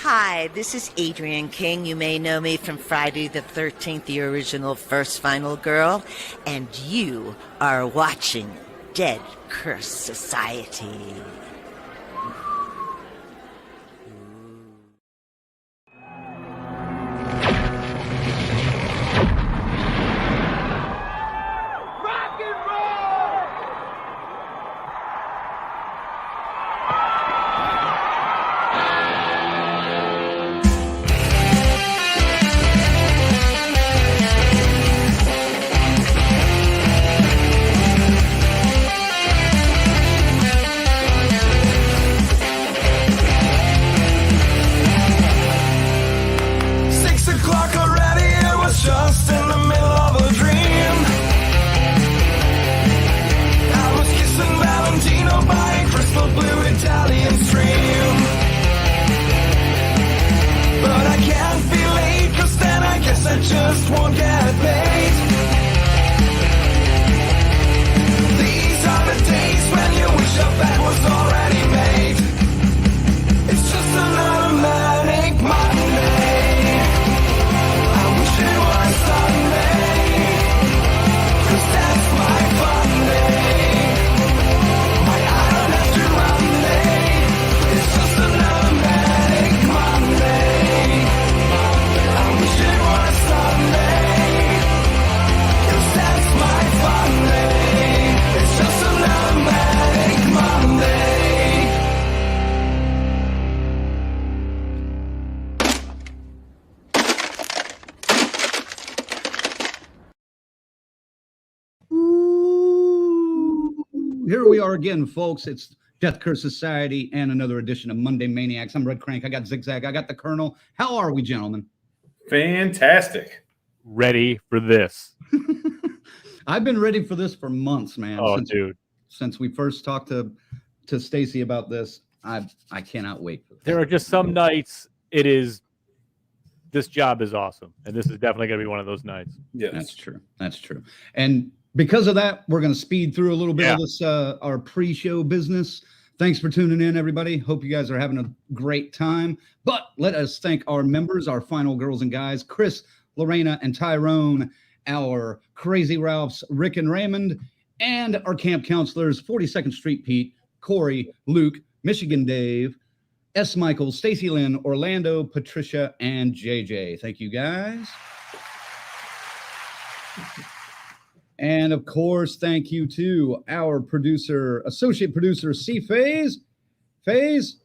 Hi, this is Adrienne King. You may know me from Friday the 13th, the original First Final Girl. And you are watching Dead Curse Society. Here we are again, folks. It's Death Curse Society and another edition of Monday Maniacs. I'm Red Crank. I got Zigzag. I got the Colonel. How are we, gentlemen? Fantastic. Ready for this. I've been ready for this for months, man. Oh, dude. Since we first talked to Stacy about this, I cannot wait for this. There are just some nights this job is awesome. And this is definitely going to be one of those nights. Yes. That's true. That's true. And because of that, we're going to speed through a little bit of this, our pre-show business. Thanks for tuning in, everybody. Hope you guys are having a great time. But let us thank our members, our final girls and guys, Chris, Lorena, and Tyrone, our Crazy Ralphs, Rick and Raymond, and our camp counselors, 42nd Street Pete, Corey, Luke, Michigan Dave, S. Michael, Stacy Lynn, Orlando, Patricia, and JJ. Thank you, guys. And of course, thank you to our associate producer, C. Faze. Faze,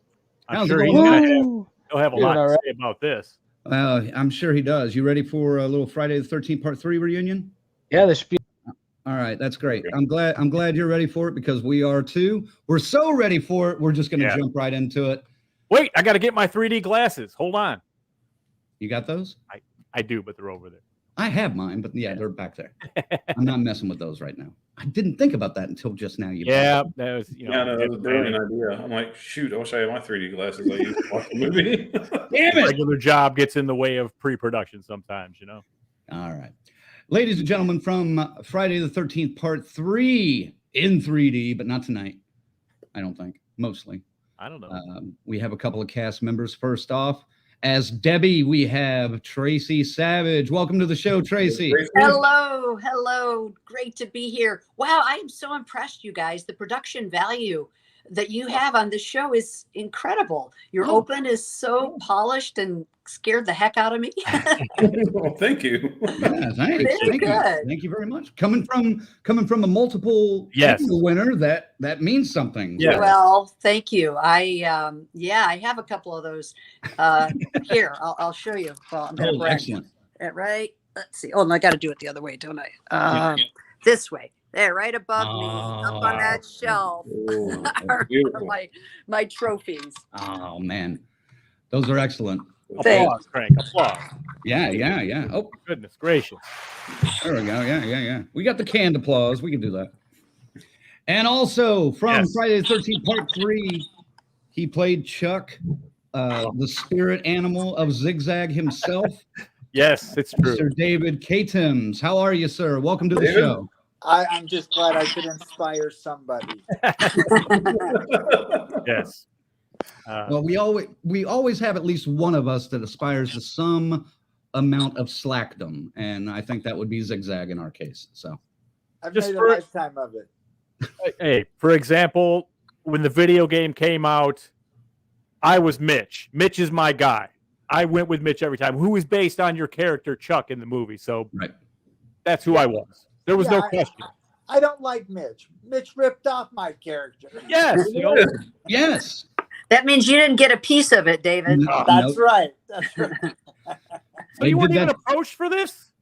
I'm sure he'll have a lot to say about this. I'm sure he does. You ready for a little Friday the 13th Part 3 reunion? Yeah, this should be. All right, that's great. I'm glad you're ready for it because we are too. We're so ready for it. We're just going to jump right into it. Wait, I got to get my 3D glasses. Hold on. You got those? I do, but they're over there. I have mine, but they're back there. I'm not messing with those right now. I didn't think about that until just now. That was, that was a brilliant idea. I'm like, shoot, I wish I had my 3D glasses I used to watch the movie. Damn it! Regular job gets in the way of pre-production sometimes, All right. Ladies and gentlemen, from Friday the 13th, Part 3 in 3D, but not tonight, I don't think. Mostly. I don't know. We have a couple of cast members. First off, as Debbie, we have Tracie Savage. Welcome to the show, Tracie. Hello. Great to be here. Wow, I am so impressed, you guys. The production value that you have on this show is incredible. Your open is so polished and scared the heck out of me. Well, thank you. Yeah, thanks. Very good. Thank you very much. Coming from a multiple winner, that means something. Yeah. Well, thank you. I have a couple of those. Here, I'll show you. Well, I'm Excellent. Right. Let's see. Oh, and I got to do it the other way, don't I? This way. There, right above me, up on that shelf, are my trophies. Oh man, those are excellent. Applause, Crank. Applause. Yeah. Oh, goodness gracious. There we go. Yeah. We got the canned applause. We can do that. And also from Friday the 13th, Part 3, he played Chuck, the spirit animal of Zigzag himself. Yes, it's true. Mr. David Katims. How are you, sir? Welcome to the show. I'm just glad I could inspire somebody. Yes. Well, we always have at least one of us that aspires to some amount of slackdom, and I think that would be Zigzag in our case. So, I've Just made a for- lifetime of it. Hey, for example, when the video game came out, I was Mitch. Mitch is my guy. I went with Mitch every time, who is based on your character Chuck in the movie. So right. that's who I was. There was no question. I don't like Mitch. Mitch ripped off my character. Yes. Yes. That means you didn't get a piece of it, David. No, That's no. right. That's right. So They you weren't did even that- approached for this?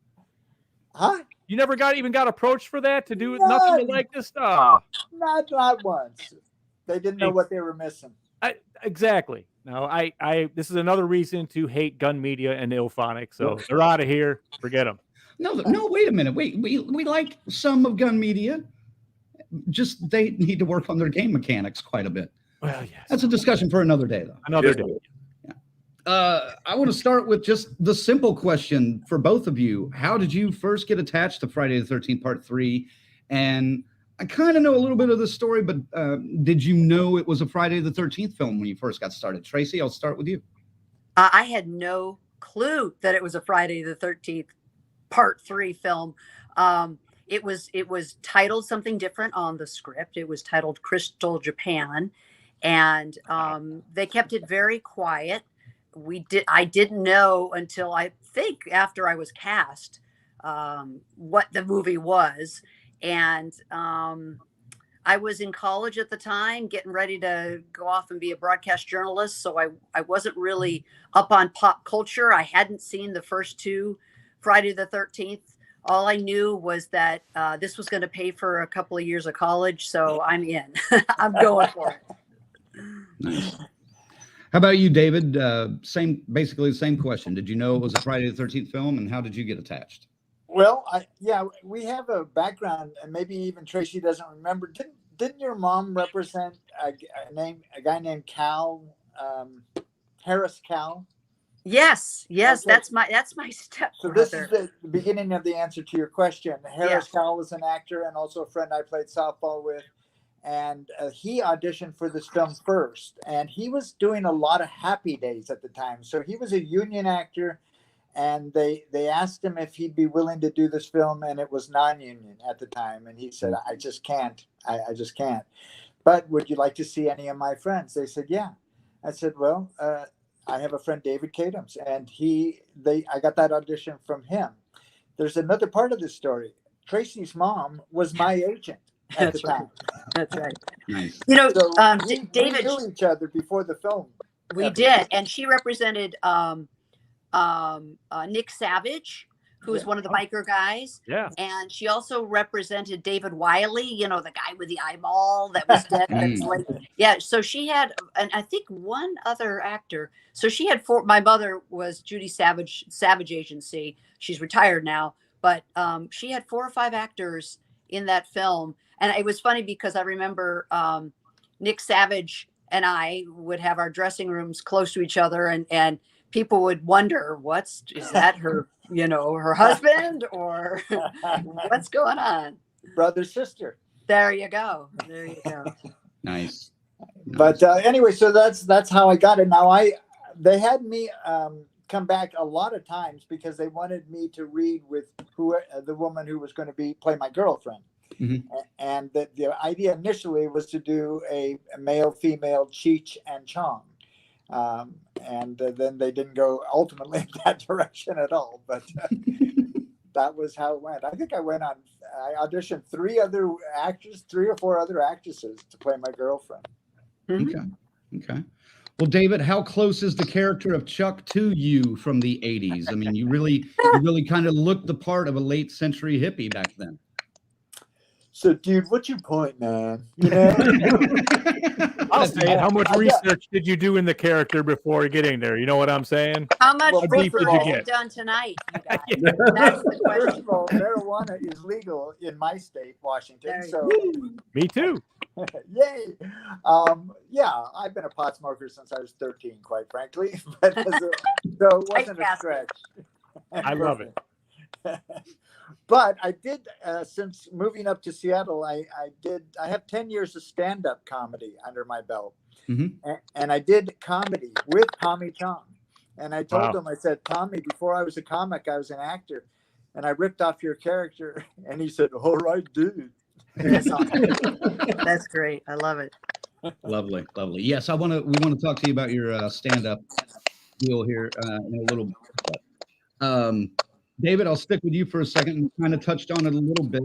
Huh? You never got approached for that to do No. nothing like this stuff. Not once. They didn't know what they were missing. Exactly. No, I this is another reason to hate gun media and Ilphonic. So they're out of here. Forget them. No, wait a minute. Wait, we like some of gun media. Just they need to work on their game mechanics quite a bit. Well, yes. That's a discussion for another day, though. Another day. I want to start with just the simple question for both of you. How did you first get attached to Friday the 13th Part 3? And I kind of know a little bit of the story, but did you know it was a Friday the 13th film when you first got started? Tracie, I'll start with you. I had no clue that it was a Friday the 13th Part 3 film. It was titled something different on the script. It was titled Crystal Japan, and they kept it very quiet. I didn't know until I think after I was cast what the movie was, and I was in college at the time, getting ready to go off and be a broadcast journalist. So I wasn't really up on pop culture. I hadn't seen the first two Friday the 13th. All I knew was that this was going to pay for a couple of years of college. So I'm in. I'm going for it. Nice. How about you, David? Basically the same question. Did you know it was a Friday the 13th film, and how did you get attached? Well, we have a background, and maybe even Tracie doesn't remember. Didn't your mom represent a guy named Cal, Harris Cal? Yes, Okay. that's my stepbrother. So this is the beginning of the answer to your question. Harris Cal was an actor and also a friend I played softball with, and he auditioned for this film first. And he was doing a lot of Happy Days at the time, so he was a union actor. And they asked him if he'd be willing to do this film, and it was non-union at the time. And he said, "I just can't. I just can't. But would you like to see any of my friends?" They said, "Yeah." I said, "Well, I have a friend, David Katims, and I got that audition from him." There's another part of this story. Tracie's mom was my agent at the time. That's right. Nice. You know, So David, we knew each other before the film. we did, and she represented Nick Savage, who was one of the biker guys. Yeah. And she also represented David Wiley, you know, the guy with the eyeball that was dead. That's like, yeah. So she had, and I think one other actor. So she had four. My mother was Judy Savage Agency. She's retired now, but she had 4 or 5 actors in that film. And it was funny because I remember Nick Savage and I would have our dressing rooms close to each other, and people would wonder, is that her, her husband, or what's going on? Brother, sister. There you go. Nice. But anyway, so that's how I got it. Now they had me come back a lot of times because they wanted me to read with the woman who was going to play my girlfriend. Mm-hmm. And the idea initially was to do a male-female Cheech and Chong. And then they didn't go ultimately in that direction at all, but that was how it went. I think I auditioned 3 or 4 other actresses to play my girlfriend. Okay. Well, David, how close is the character of Chuck to you from the 80s? I mean, you really kind of looked the part of a late century hippie back then. So, dude, what's your point, man? I'll say it. How much research did you do in the character before getting there? You know what I'm saying? How much deep did you have you get? done tonight? You guys? That's the question. First of all, marijuana is legal in my state, Washington. So, Me too. yay! I've been a pot smoker since I was 13, quite frankly. But so it wasn't a stretch. I love it. But I did, since moving up to Seattle, I have 10 years of stand-up comedy under my belt. and I did comedy with Tommy Chong. And I told him, I said, Tommy, before I was a comic, I was an actor. And I ripped off your character. And he said, all right, dude. That's great. I love it. Lovely. Yes, we want to talk to you about your stand-up deal here in a little bit. David, I'll stick with you for a second. You kind of touched on it a little bit.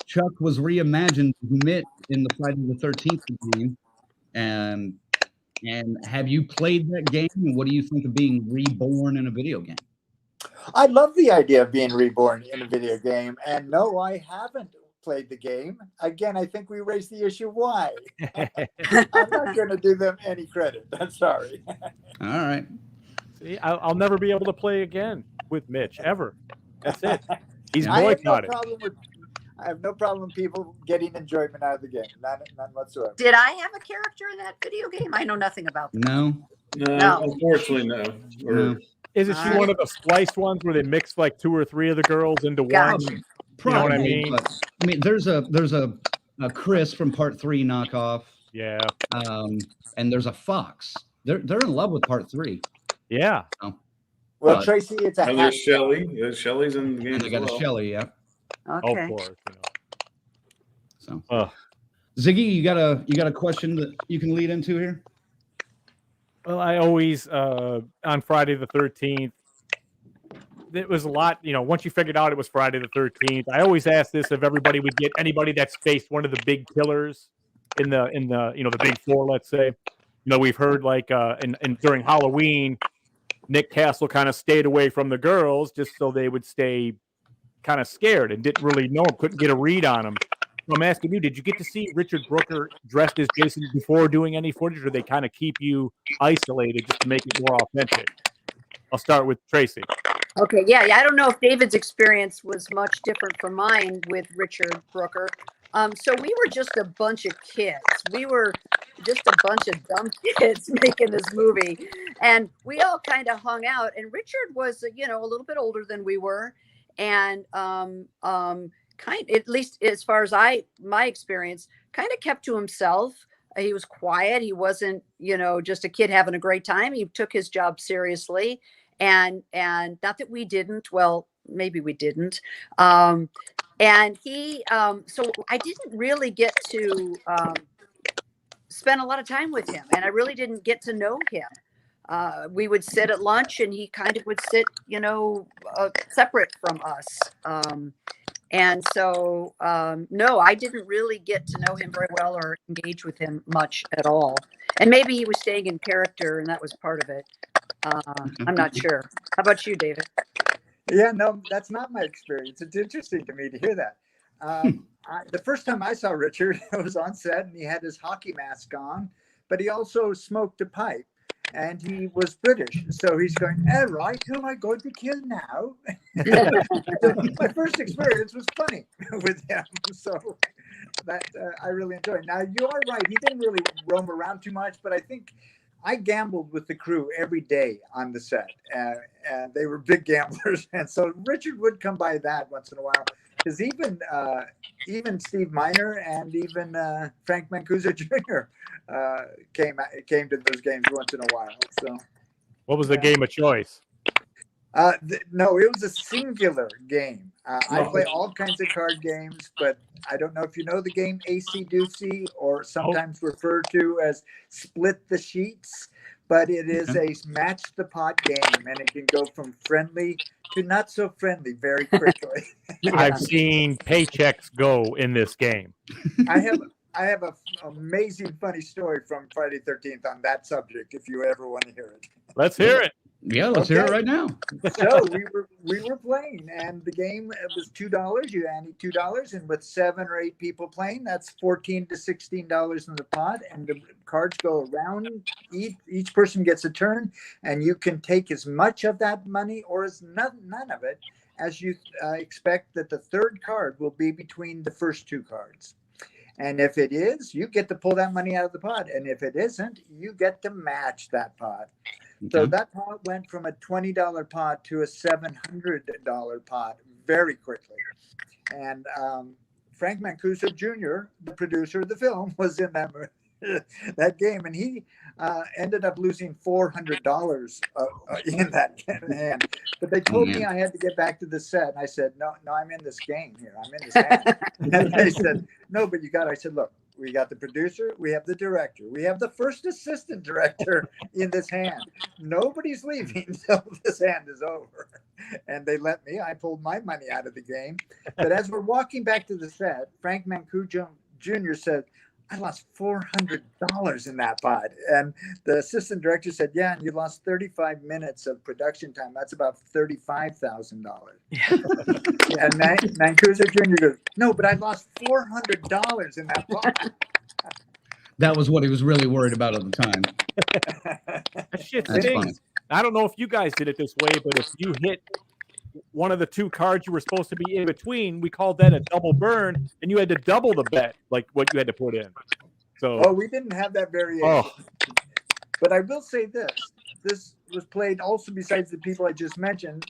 Chuck was reimagined Mitch in the Friday the 13th game. And have you played that game? And what do you think of being reborn in a video game? I love the idea of being reborn in a video game. And no, I haven't played the game. Again, I think we raised the issue. Why? I'm not going to do them any credit. I'm sorry. All right. See, I'll never be able to play again with Mitch, ever. That's it. He's boycotted. I have no problem with people getting enjoyment out of the game. None whatsoever. Did I have a character in that video game? I know nothing about them. No, unfortunately, no. Isn't she one of the spliced ones where they mix like 2 or 3 of the girls into one? Probably, you know what I mean? But, I mean, there's a Chris from Part 3 knockoff. Yeah. And there's a Fox. They're in love with Part 3. Yeah. Well, Tracy, it's a. And there's Shelly. Yeah, Shelly's in the game. And they got a Shelly, yeah. Okay. Of course. So, Ziggy, you got a question that you can lead into here? Well, I always on Friday the 13th. It was a lot, once you figured out it was Friday the 13th. I always ask this if everybody would get anybody that's faced one of the big killers in the the big 4, let's say. We've heard like and during Halloween, Nick Castle kind of stayed away from the girls just so they would stay kind of scared and didn't really know him, couldn't get a read on him. So I'm asking you, did you get to see Richard Brooker dressed as Jason before doing any footage, or they kind of keep you isolated just to make it more authentic? I'll start with Tracy. Okay, yeah. I don't know if David's experience was much different from mine with Richard Brooker. So we were just a bunch of kids. We were just a bunch of dumb kids making this movie, and we all kind of hung out. And Richard was, a little bit older than we were, and at least as far as my experience, kind of kept to himself. He was quiet. He wasn't, just a kid having a great time. He took his job seriously, and not that we didn't. Well, maybe we didn't. And he, so I didn't really get to spend a lot of time with him, and I really didn't get to know him. We would sit at lunch, and he kind of would sit, separate from us. And so, no, I didn't really get to know him very well or engage with him much at all. And maybe he was staying in character, and that was part of it. I'm not sure. How about you, David? Yeah, no, that's not my experience. It's interesting to me to hear that. The first time I saw Richard, I was on set, and he had his hockey mask on, but he also smoked a pipe. And he was British, so he's going, all right, who am I going to kill now? So my first experience was funny with him, so that I really enjoyed. Now, you are right, he didn't really roam around too much, but I think I gambled with the crew every day on the set, and they were big gamblers, and so Richard would come by that once in a while, because even Steve Miner and even Frank Mancuso Jr. Came to those games once in a while. So, what was the game of choice? No, it was a singular game. I play all kinds of card games, but I don't know if you know the game AC Doocy, or sometimes referred to as Split the Sheets. But it is a match the pot game, and it can go from friendly to not so friendly very quickly. I've seen paychecks go in this game. I have an amazing funny story from Friday 13th on that subject, if you ever want to hear it. Let's hear it. Yeah, let's hear it right now. So we were playing, and the game was $2. You ante $2, and with 7 or 8 people playing, that's $14 to $16 in the pot, and the cards go around. Each person gets a turn, and you can take as much of that money or as none of it as you expect that the third card will be between the first 2 cards. And if it is, you get to pull that money out of the pot, and if it isn't, you get to match that pot. So that pot went from a $20 pot to a $700 pot very quickly. And Frank Mancuso Jr., the producer of the film, was in that that game, and he ended up losing $400 in that hand. But they told me I had to get back to the set, and I said, no, I'm in this game here. I'm in this hand. And they said, no, but you got. I said, look, we got the producer, we have the director, we have the first assistant director in this hand. Nobody's leaving until this hand is over. And they let me. I pulled my money out of the game. But as we're walking back to the set, Frank Mancuso Jr. said, I lost $400 in that pod. And the assistant director said, yeah, and you lost 35 minutes of production time. That's about $35,000. And Mancuso Jr. goes, no, but I lost $400 in that pod. That was what he was really worried about at the time. That shit That's stinks. funny. I don't know if you guys did it this way, but if you hit one of the two cards you were supposed to be in between, we called that a double burn, and you had to double the bet, like what you had to put in. So, we didn't have that variation. But I will say this was played also besides the people I just mentioned.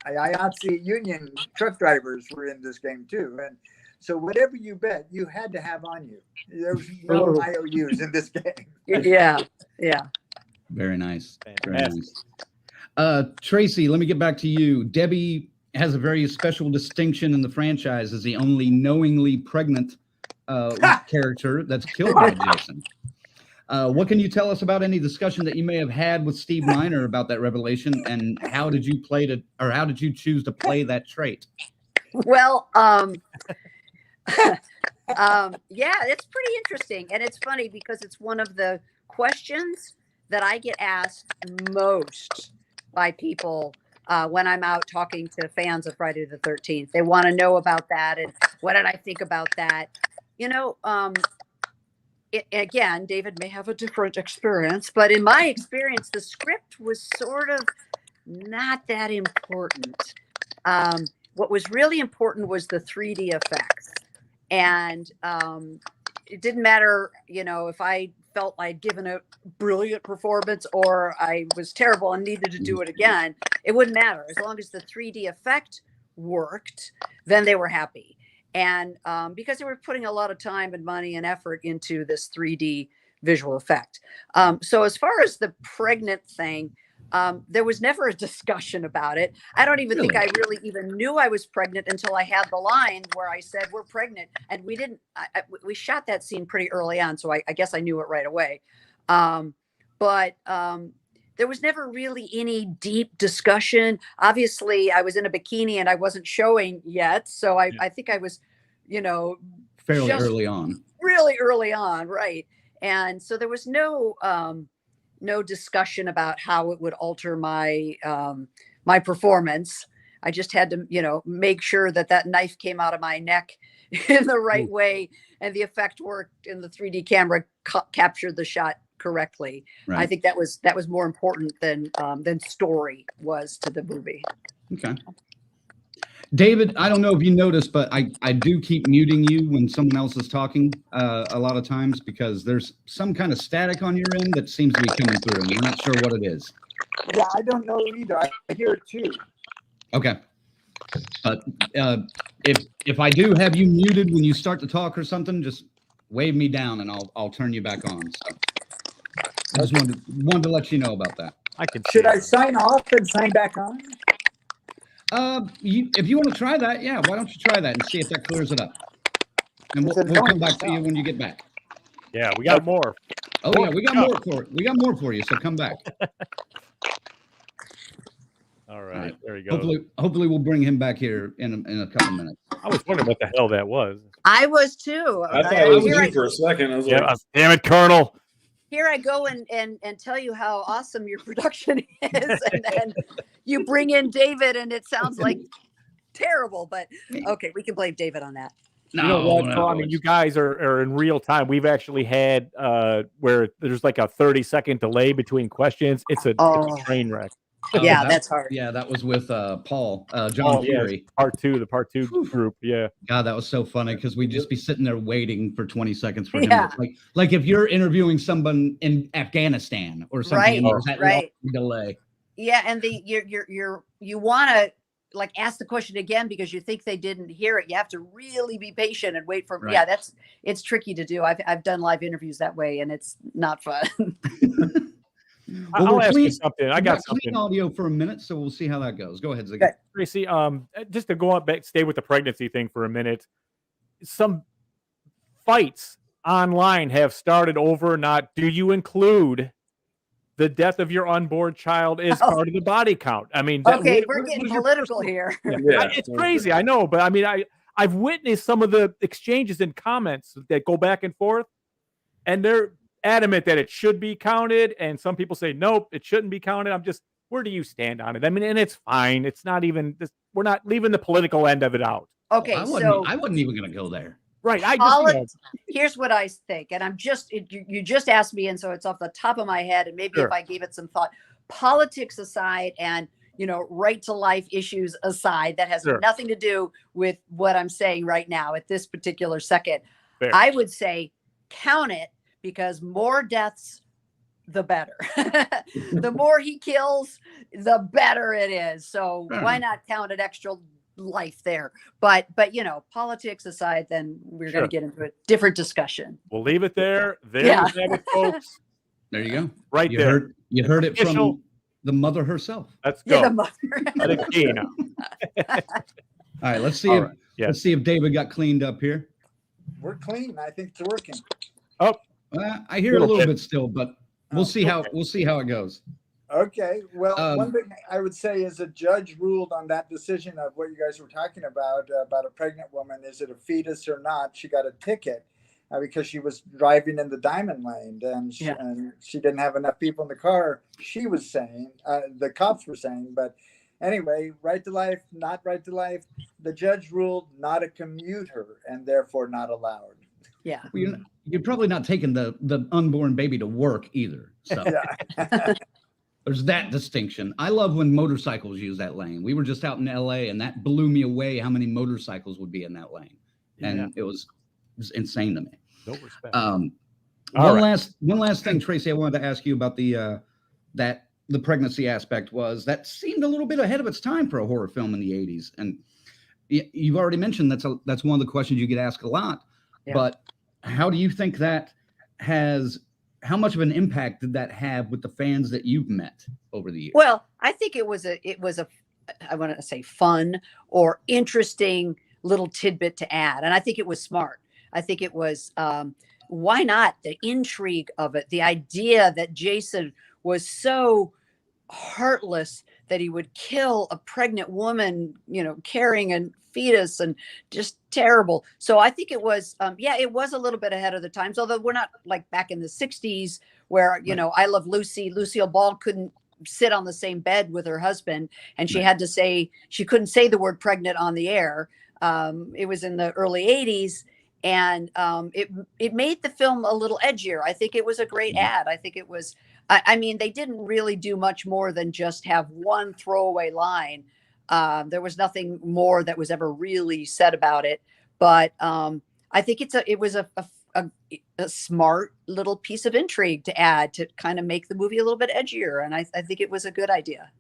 IATSE union truck drivers were in this game too. And so whatever you bet, you had to have on you. There was no IOUs in this game. Yeah. Very nice. Very nice. Tracie, let me get back to you. Debbie has a very special distinction in the franchise as the only knowingly pregnant character that's killed by Jason. What can you tell us about any discussion that you may have had with Steve Miner about that revelation, and how did you choose to play that trait? Well, yeah, it's pretty interesting. And it's funny because it's one of the questions that I get asked most by people when I'm out talking to fans of Friday the 13th. They want to know about that and what did I think about that? You know, again, David may have a different experience, but in my experience, the script was sort of not that important. What was really important was the 3D effects. And it didn't matter, you know, if I felt I'd given a brilliant performance or I was terrible and needed to do it again. It wouldn't matter. As long as the 3D effect worked, then they were happy. And because they were putting a lot of time and money and effort into this 3D visual effect. So as far as the pregnant thing, there was never a discussion about it. I don't even think I really even knew I was pregnant until I had the line where I said, we're pregnant. And we didn't, we shot that scene pretty early on. So I guess I knew it right away. But there was never really any deep discussion. Obviously I was in a bikini and I wasn't showing yet. So I think I was, you know, fairly early on. Really early on. Right. And so there was no discussion about how it would alter my my performance. I just had to, you know, make sure that that knife came out of my neck in the right way, and the effect worked, and the 3D camera captured the shot correctly. Right. I think that was more important than story was to the movie. Okay. David, I don't know if you noticed, but I do keep muting you when someone else is talking a lot of times because there's some kind of static on your end that seems to be coming through, and we're not sure what it is. Yeah, I don't know either. I hear it too. Okay. But if I do have you muted when you start to talk or something, just wave me down and I'll turn you back on. So I just wanted to let you know about that. Should I sign off and sign back on? If you want to try that, yeah, why don't you try that and see if that clears it up? And we'll come back to you when you get back. Yeah, we got more. Oh yeah, we got more for it. We got more for you, so come back. All right, there you go. Hopefully we'll bring him back here in a couple minutes. I was wondering what the hell that was. I was too. I thought it was you for a second. I was like, damn it, Colonel. Here I go and tell you how awesome your production is, and then you bring in David, and it sounds like terrible. But okay, we can blame David on that. No, you know what? No, I mean, you guys are in real time. We've actually had where there's like a 30-second delay between questions. It's a train wreck. Yeah, that's hard. Yeah, that was with Paul, John Fury. The part two group. Yeah. God, that was so funny because we'd just be sitting there waiting for 20 seconds for him. Like if you're interviewing someone in Afghanistan or something, there's that long delay. Yeah, and you want to like ask the question again because you think they didn't hear it. You have to really be patient and wait for. Right. Yeah, it's tricky to do. I've done live interviews that way, and it's not fun. I'll ask you something. I got clean something. audio for a minute, so we'll see how that goes. Go ahead, Ziggy. Okay. Tracie, just to go on back, stay with the pregnancy thing for a minute. Some fights online have started over not, do you include the death of your unborn child as part of the body count? I mean, Okay, we're getting political here. Yeah. It's crazy, I know, but I mean, I've witnessed some of the exchanges and comments that go back and forth, and they're adamant that it should be counted, and some people say nope, it shouldn't be counted. I'm just, where do you stand on it? I mean, and it's fine. It's not even this. We're not leaving the political end of it out. Okay, I so wasn't even going to go there. Right. I just, here's what I think, and I'm just you just asked me, and so it's off the top of my head, and maybe if I gave it some thought, politics aside, and right to life issues aside, that has nothing to do with what I'm saying right now at this particular second. Fair. I would say count it, because more deaths, the better. The more he kills, the better it is. So why not count an extra life there? But politics aside, then we're going to get into a different discussion. We'll leave it there. There you have it, folks. There you go. Right there. You heard it from the mother herself. Let's go. The mother. Let it be now. All right. Let's see let's see if David got cleaned up here. We're clean. I think it's working. Oh, I hear a little bit still, but we'll see how it goes. Okay. Well, one thing I would say is a judge ruled on that decision of what you guys were talking about a pregnant woman. Is it a fetus or not? She got a ticket because she was driving in the diamond lane, and she didn't have enough people in the car. She was saying, the cops were saying, but anyway, right to life, not right to life. The judge ruled not a commuter and therefore not allowed. Yeah. Well, you're probably not taking the unborn baby to work either. So there's that distinction. I love when motorcycles use that lane. We were just out in LA, and that blew me away how many motorcycles would be in that lane. And it was insane to me. No respect. One last thing, Tracie, I wanted to ask you about the pregnancy aspect. Was that seemed a little bit ahead of its time for a horror film in the 80s. And you've already mentioned that's one of the questions you get asked a lot. Yeah. But how do you think how much of an impact did that have with the fans that you've met over the years? Well, I think it was a I want to say fun or interesting little tidbit to add. And I think it was smart. I think it was, why not? The intrigue of it, the idea that Jason was so heartless that he would kill a pregnant woman, carrying a fetus, and just terrible. So I think it was, it was a little bit ahead of the times, although we're not like back in the 60s where, I Love Lucy, Lucille Ball couldn't sit on the same bed with her husband, and she had to say, she couldn't say the word pregnant on the air. It was in the early 80s. And it made the film a little edgier. I think it was a great ad. I think it was, I mean, they didn't really do much more than just have one throwaway line. There was nothing more that was ever really said about it. But I think it was a smart little piece of intrigue to add to kind of make the movie a little bit edgier. And I think it was a good idea.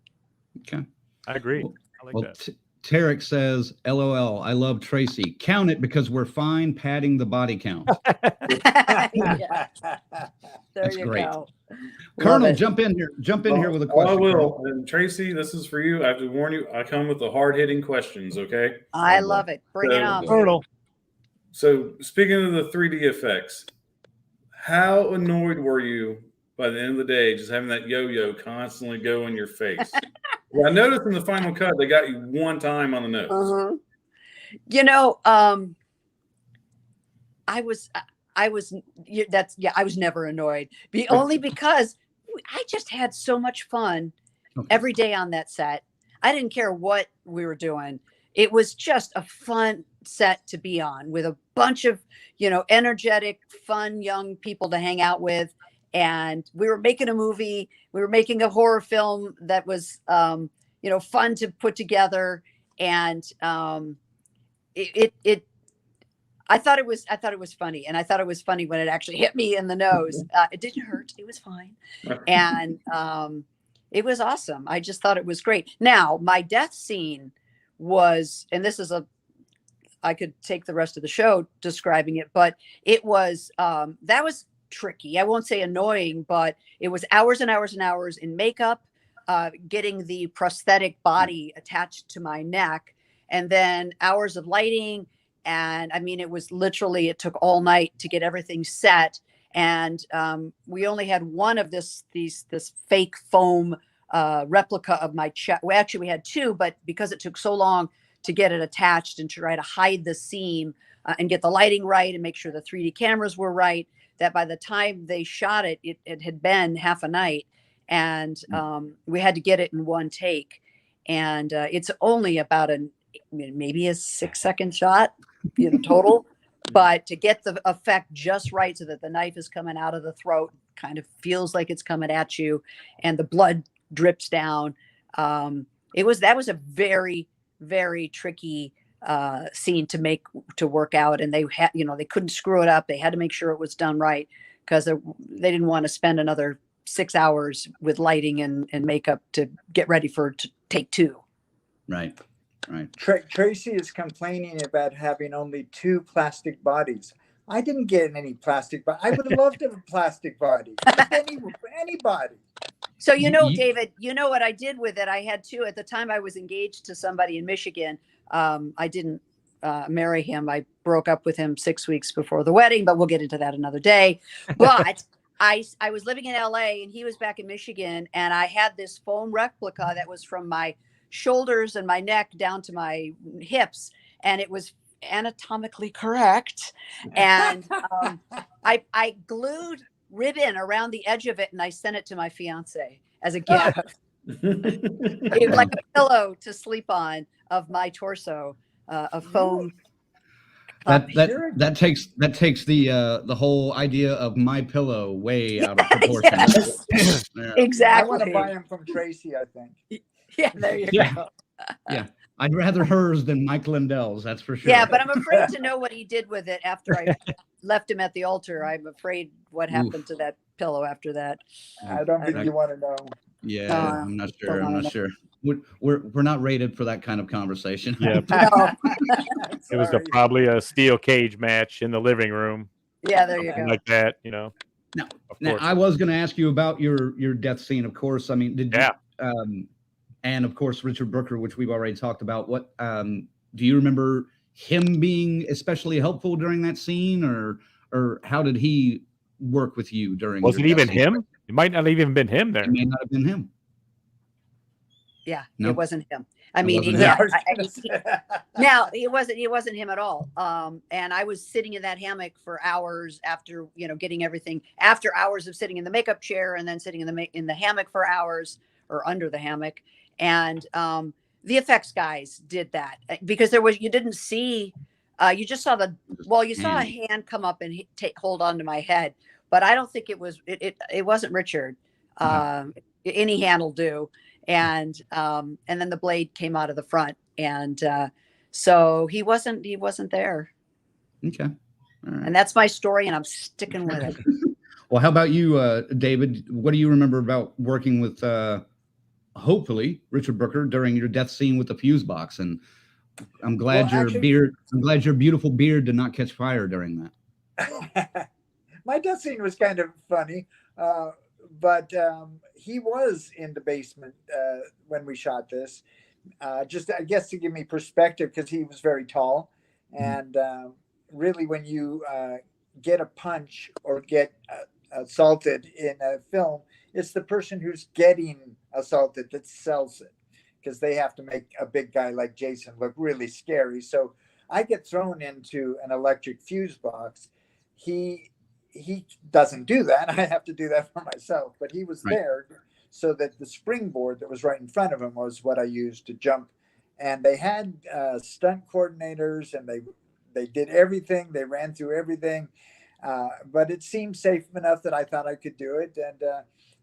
Okay. I agree. I like that. Tarek says, LOL, I love Tracie. Count it because we're fine padding the body count. There you great. go. Colonel, jump in here with a question. I will. And Tracie, this is for you. I have to warn you, I come with the hard-hitting questions, okay? I love it. Bring it on. Colonel. So speaking of the 3D effects, how annoyed were you by the end of the day just having that yo-yo constantly go in your face? Well, I noticed in the final cut, they got you one time on the nose. Uh-huh. I was never annoyed. Only because I just had so much fun every day on that set. I didn't care what we were doing. It was just a fun set to be on with a bunch of, energetic, fun young people to hang out with. And we were making a movie. We were making a horror film that was, fun to put together. And I thought it was funny, and I thought it was funny when it actually hit me in the nose. It didn't hurt; it was fine, and it was awesome. I just thought it was great. Now, my death scene was, and this is I could take the rest of the show describing it, but it was, that was tricky. I won't say annoying, but it was hours and hours and hours in makeup, getting the prosthetic body attached to my neck, and then hours of lighting. And I mean, it was literally, it took all night to get everything set. And we only had one of this fake foam replica of my chest. Well, actually, we had two, but because it took so long to get it attached and to try to hide the seam and get the lighting right and make sure the 3D cameras were right, that by the time they shot it, it had been half a night. And we had to get it in one take. And it's only about maybe a 6-second shot, total. But to get the effect just right so that the knife is coming out of the throat, kind of feels like it's coming at you, and the blood drips down. That was a very, very tricky scene to work out, and they had, they couldn't screw it up. They had to make sure it was done right, because they didn't want to spend another 6 hours with lighting and makeup to get ready for take 2. Right. Right. Tracie is complaining about having only 2 plastic bodies. I didn't get any plastic, but I would have loved to have a plastic body. Anybody. So, David, what I did with it? I had 2 at the time. I was engaged to somebody in Michigan. I didn't marry him. I broke up with him 6 weeks before the wedding, but we'll get into that another day. But I was living in LA and he was back in Michigan, and I had this foam replica that was from my shoulders and my neck down to my hips, and it was anatomically correct. And I glued ribbon around the edge of it, and I sent it to my fiance as a gift. It was like a pillow to sleep on of my torso, a foam. That takes the whole idea of my pillow way out of proportion. Yes. Yeah. Exactly. I want to buy them from Tracie, I think. Yeah, there you go. Yeah, I'd rather hers than Mike Lindell's, that's for sure. Yeah, but I'm afraid to know what he did with it after I left him at the altar. I'm afraid what happened to that pillow after that. I don't think you want to know. Yeah, I'm not sure. I'm not sure. We're not rated for that kind of conversation. Yeah. It was probably a steel cage match in the living room. Yeah, there you go. Like that, Now, I was going to ask you about your death scene, of course. I mean, did you, and of course, Richard Brooker, which we've already talked about. What do you remember him being especially helpful during that scene, or how did he work with you during? Was it even him? It might not have even been him there. It may not have been him. Yeah, Nope. It wasn't him. I mean, now it wasn't him at all. And I was sitting in that hammock for hours after, getting everything, after hours of sitting in the makeup chair and then sitting in the hammock for hours, or under the hammock. And the effects guys did that because you didn't see, you just saw you saw a hand come up and hold on to my head, but I don't think it wasn't Richard. Any hand will do. And then the blade came out of the front, and so he wasn't there. Okay. All right. And that's my story, and I'm sticking with it. Well, how about you, David? What do you remember about working with hopefully Richard Brooker during your death scene with the fuse box? And I'm glad your beautiful beard did not catch fire during that. My death scene was kind of funny. But he was in the basement when we shot this, just I guess to give me perspective, because he was very tall. And really, when you get a punch or get assaulted in a film, it's the person who's getting assaulted that sells it, because they have to make a big guy like Jason look really scary. So I get thrown into an electric fuse box. He doesn't do that. I have to do that for myself. But he was there so that the springboard that was right in front of him was what I used to jump. And they had stunt coordinators, and they did everything. They ran through everything. But it seemed safe enough that I thought I could do it. And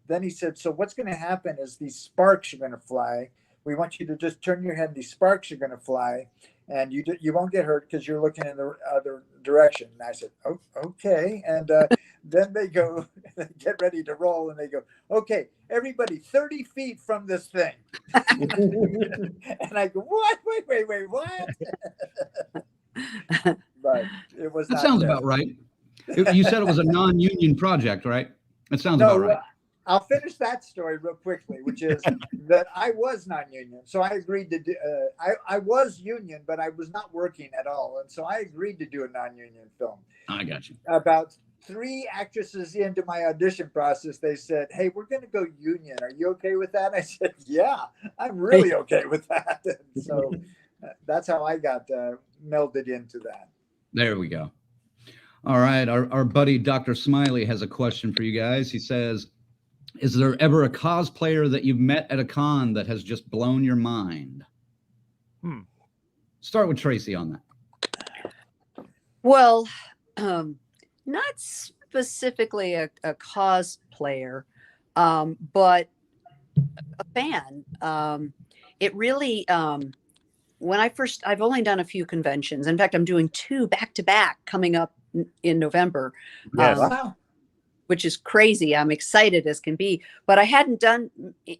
then he said, so what's going to happen is these sparks are going to fly. We want you to just turn your head, and these sparks are going to fly. And you won't get hurt because you're looking in the other direction. And I said, oh, okay. And then they go, they get ready to roll, and they go, okay, everybody 30 feet from this thing. And I go, what? Wait, what? But it was That not sounds there. about right. You said it was a non-union project, right? It sounds No, about right. I'll finish that story real quickly, which is that I was non-union. So I agreed to do, I was union, but I was not working at all. And so I agreed to do a non-union film. I got you. About 3 actresses into my audition process, they said, hey, we're going to go union. Are you okay with that? I said, yeah, I'm really okay with that. And so that's how I got melded into that. There we go. All right. Our buddy Dr. Smiley has a question for you guys. He says, is there ever a cosplayer that you've met at a con that has just blown your mind? Start with Tracie on that. Well, not specifically a cosplayer, but a fan. It really, when I've only done a few conventions. In fact, I'm doing 2 back-to-back coming up in November. Yes. Wow. Which is crazy. I'm excited as can be, but I hadn't done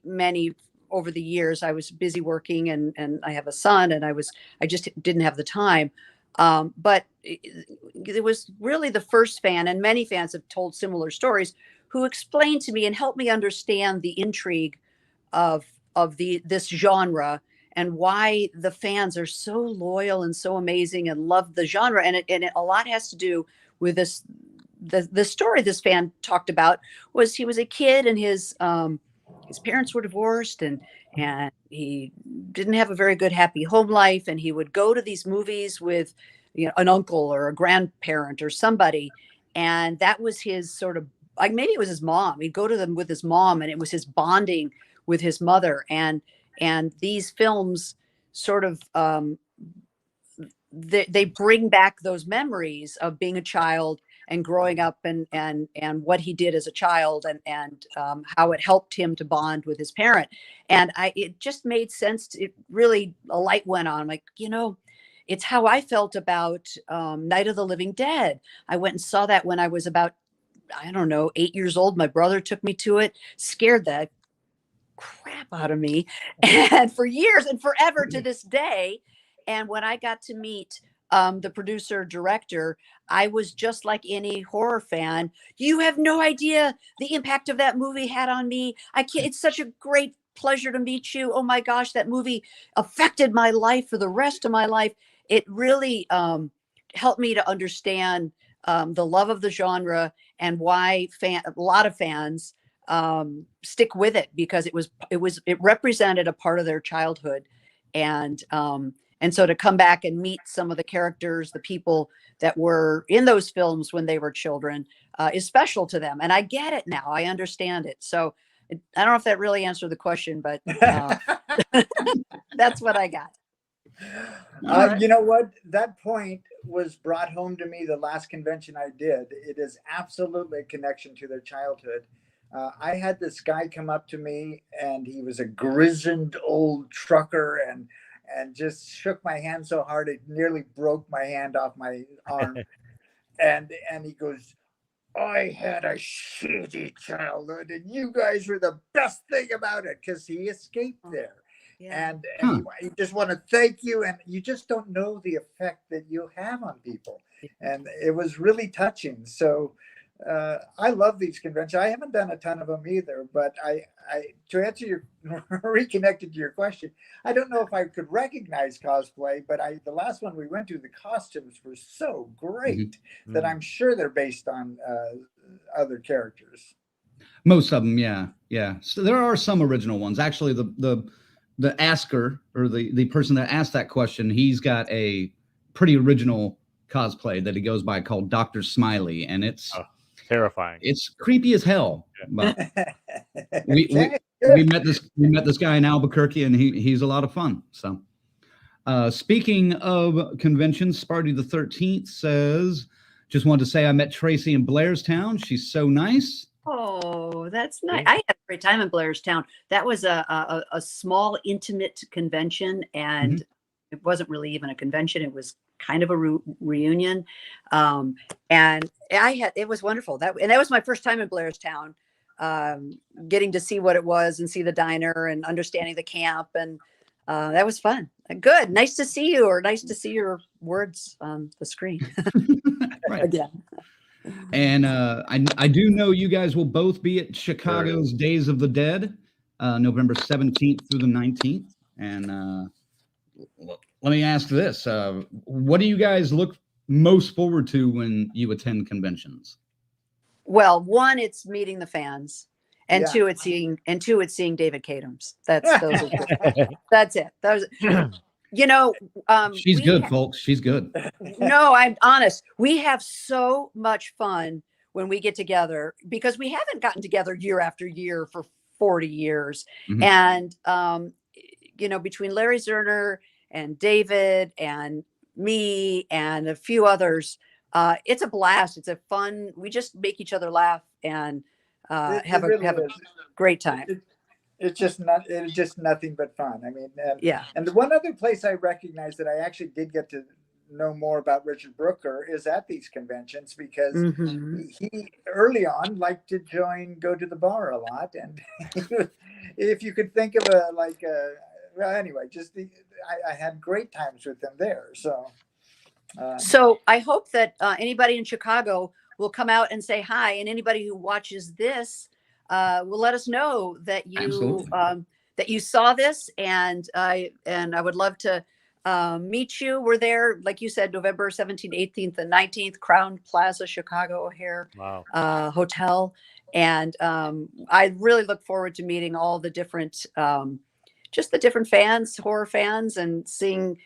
many over the years. I was busy working, and I have a son, and I just didn't have the time. But it was really the first fan, and many fans have told similar stories, who explained to me and helped me understand the intrigue of this genre and why the fans are so loyal and so amazing and love the genre. And it a lot has to do with this. The story this fan talked about was he was a kid, and his parents were divorced, and he didn't have a very good happy home life, and he would go to these movies with an uncle or a grandparent or somebody, and that was his sort of, like, maybe it was his mom. He'd go to them with his mom, and it was his bonding with his mother, and these films sort of they bring back those memories of being a child and growing up, and what he did as a child, and how it helped him to bond with his parent. And it just made sense. It really, a light went on, like, it's how I felt about Night of the Living Dead. I went and saw that when I was about, I don't know, 8 years old. My brother took me to it, scared the crap out of me, and for years and forever to this day. And when I got to meet the producer director, I was just like any horror fan. You have no idea the impact of that movie had on me. It's such a great pleasure to meet you. Oh my gosh, that movie affected my life for the rest of my life. It really helped me to understand the love of the genre, and why a lot of fans stick with it, because it represented a part of their childhood. And so to come back and meet some of the characters, the people that were in those films when they were children, is special to them. And I get it now. I understand it. So I don't know if that really answered the question, but that's what I got. Right. You know what? That point was brought home to me the last convention I did. It is absolutely a connection to their childhood. I had this guy come up to me, and he was a grizzled old trucker, and just shook my hand so hard it nearly broke my hand off my arm. and he goes, I had a shitty childhood, and you guys were the best thing about it, because he escaped there. Yeah. And he just want to thank you, and you just don't know the effect that you have on people. And it was really touching. So I love these conventions. I haven't done a ton of them either, but I to answer reconnected to your question, I don't know if I could recognize cosplay, but the last one we went to, the costumes were so great that I'm sure they're based on other characters. Most of them, yeah. So there are some original ones. Actually, the asker, or the person that asked that question, he's got a pretty original cosplay that he goes by called Dr. Smiley, and it's terrifying. It's creepy as hell. But we met this guy in Albuquerque, and he's a lot of fun. So speaking of conventions, Sparty the 13th says, just wanted to say I met Tracie in Blairstown. She's so nice. Oh, that's nice. I had a great time in Blairstown. That was a small, intimate convention, and it wasn't really even a convention. It was kind of a reunion. And it was wonderful. That was my first time in Blairstown, getting to see what it was and see the diner and understanding the camp. And that was fun. Good. Nice to see you, or nice to see your words on the screen. Right. Again. And I do know you guys will both be at Chicago's Days of the Dead, November 17th through the 19th. And let me ask this. What do you guys look most forward to when you attend conventions? Well, one, it's meeting the fans. And two, it's seeing David Katims. That's it. She's good, folks. She's good. No, I'm honest. We have so much fun when we get together, because we haven't gotten together year after year for 40 years. Mm-hmm. And, between Larry Zerner and David and me and a few others, it's a blast. It's a fun. We just make each other laugh and have a great time. It's just nothing but fun. I mean, yeah. And the one other place I recognize that I actually did get to know more about Richard Brooker is at these conventions, because he early on liked to go to the bar a lot. And if you could think of well, anyway, I had great times with him there. So I hope that anybody in Chicago will come out and say hi, and anybody who watches this will let us know that you saw this, and I would love to meet you. We're there, like you said, November 17th, 18th, and 19th, Crown Plaza, Chicago O'Hare Hotel, and I really look forward to meeting all the different, just the different fans, horror fans, and seeing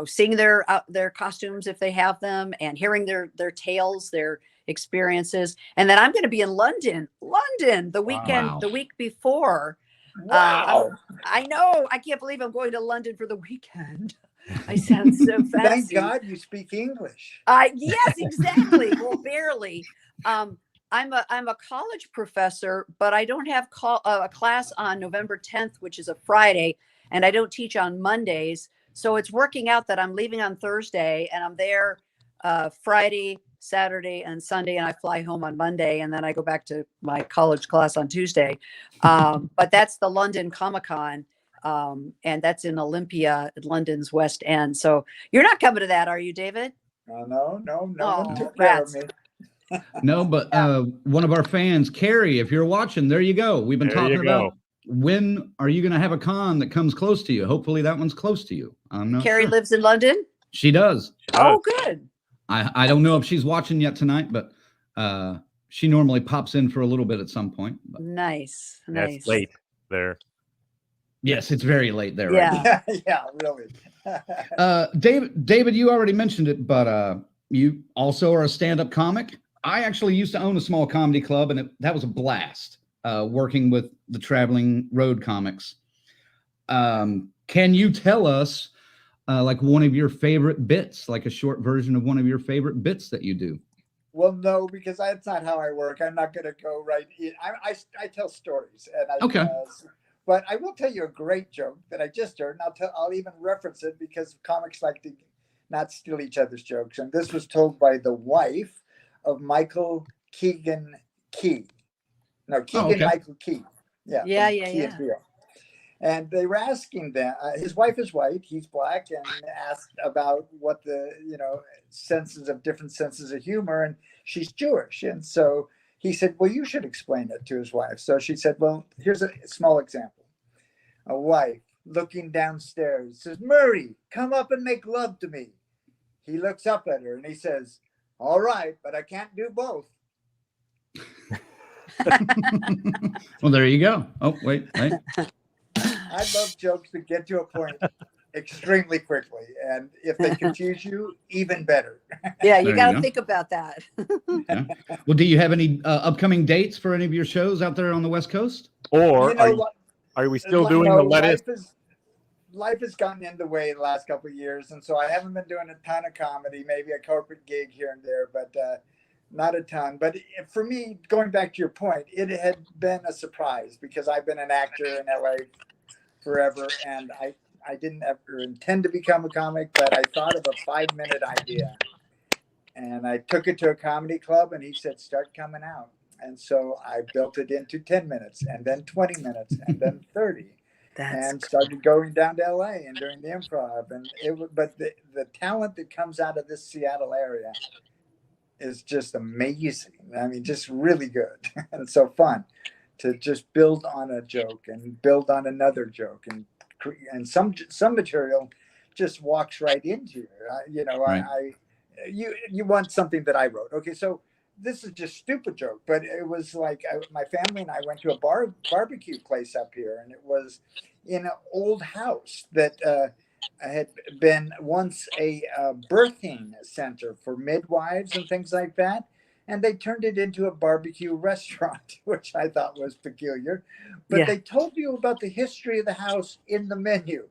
seeing their costumes if they have them, and hearing their tales, their experiences. And then I'm going to be in London the weekend, the week before. Wow. I know. I can't believe I'm going to London for the weekend. I sound so fancy. Thank God you speak English. Yes, exactly. Well, barely. I'm a college professor, but I don't have a class on November 10th, which is a Friday, and I don't teach on Mondays. So it's working out that I'm leaving on Thursday, and I'm there Friday, Saturday, and Sunday, and I fly home on Monday, and then I go back to my college class on Tuesday. But that's the London Comic-Con, and that's in Olympia at London's West End. So you're not coming to that, are you, David? No one took care of me. No, but one of our fans, Carrie, if you're watching, there you go. We've been talking about, when are you going to have a con that comes close to you? Hopefully that one's close to you. Carrie lives in London? She does. Oh, good. I don't know if she's watching yet tonight, but she normally pops in for a little bit at some point. But. Nice. It's late there. Yes, it's very late there. Yeah, right? Yeah, really. David, you already mentioned it, but you also are a stand-up comic. I actually used to own a small comedy club, and that was a blast, working with the Traveling Road comics. Can you tell us like one of your favorite bits, like a short version of one of your favorite bits that you do? Well, no, because that's not how I work. I'm not going to go right in. I tell stories, and okay. But I will tell you a great joke that I just heard, and I'll even reference it, because comics like to not steal each other's jokes. And this was told by the wife of Michael Keegan Key. No, Keegan Michael Key. Yeah. And they were asking them, his wife is white, he's black, and asked about what the, different senses of humor, and she's Jewish. And so he said, well, you should explain it to his wife. So she said, well, here's a small example. A wife looking downstairs says, Murray, come up and make love to me. He looks up at her and he says, all right, but I can't do both. Well, there you go. Oh, wait. I love jokes that get to a point extremely quickly. And if they confuse you, even better. Yeah, you got to think about that. Yeah. Well, do you have any upcoming dates for any of your shows out there on the West Coast? Or are we still doing the lettuce? Life has gotten in the way the last couple of years. And so I haven't been doing a ton of comedy, maybe a corporate gig here and there, but not a ton. But for me, going back to your point, it had been a surprise, because I've been an actor in LA forever, and I didn't ever intend to become a comic, but I thought of a 5-minute idea, and I took it to a comedy club, and he said, "Start coming out." And so I built it into 10 minutes, and then 20 minutes, and then 30. And started going down to LA and doing the improv. And but the talent that comes out of this Seattle area is just amazing. I mean, just really good and so fun to just build on a joke and build on another joke, and some material just walks right into you. Right. You want something that I wrote. Okay, so this is just stupid joke, but it was like my family and I went to a barbecue place up here, and it was in an old house that had been once a birthing center for midwives and things like that. And they turned it into a barbecue restaurant, which I thought was peculiar. But they told you about the history of the house in the menu,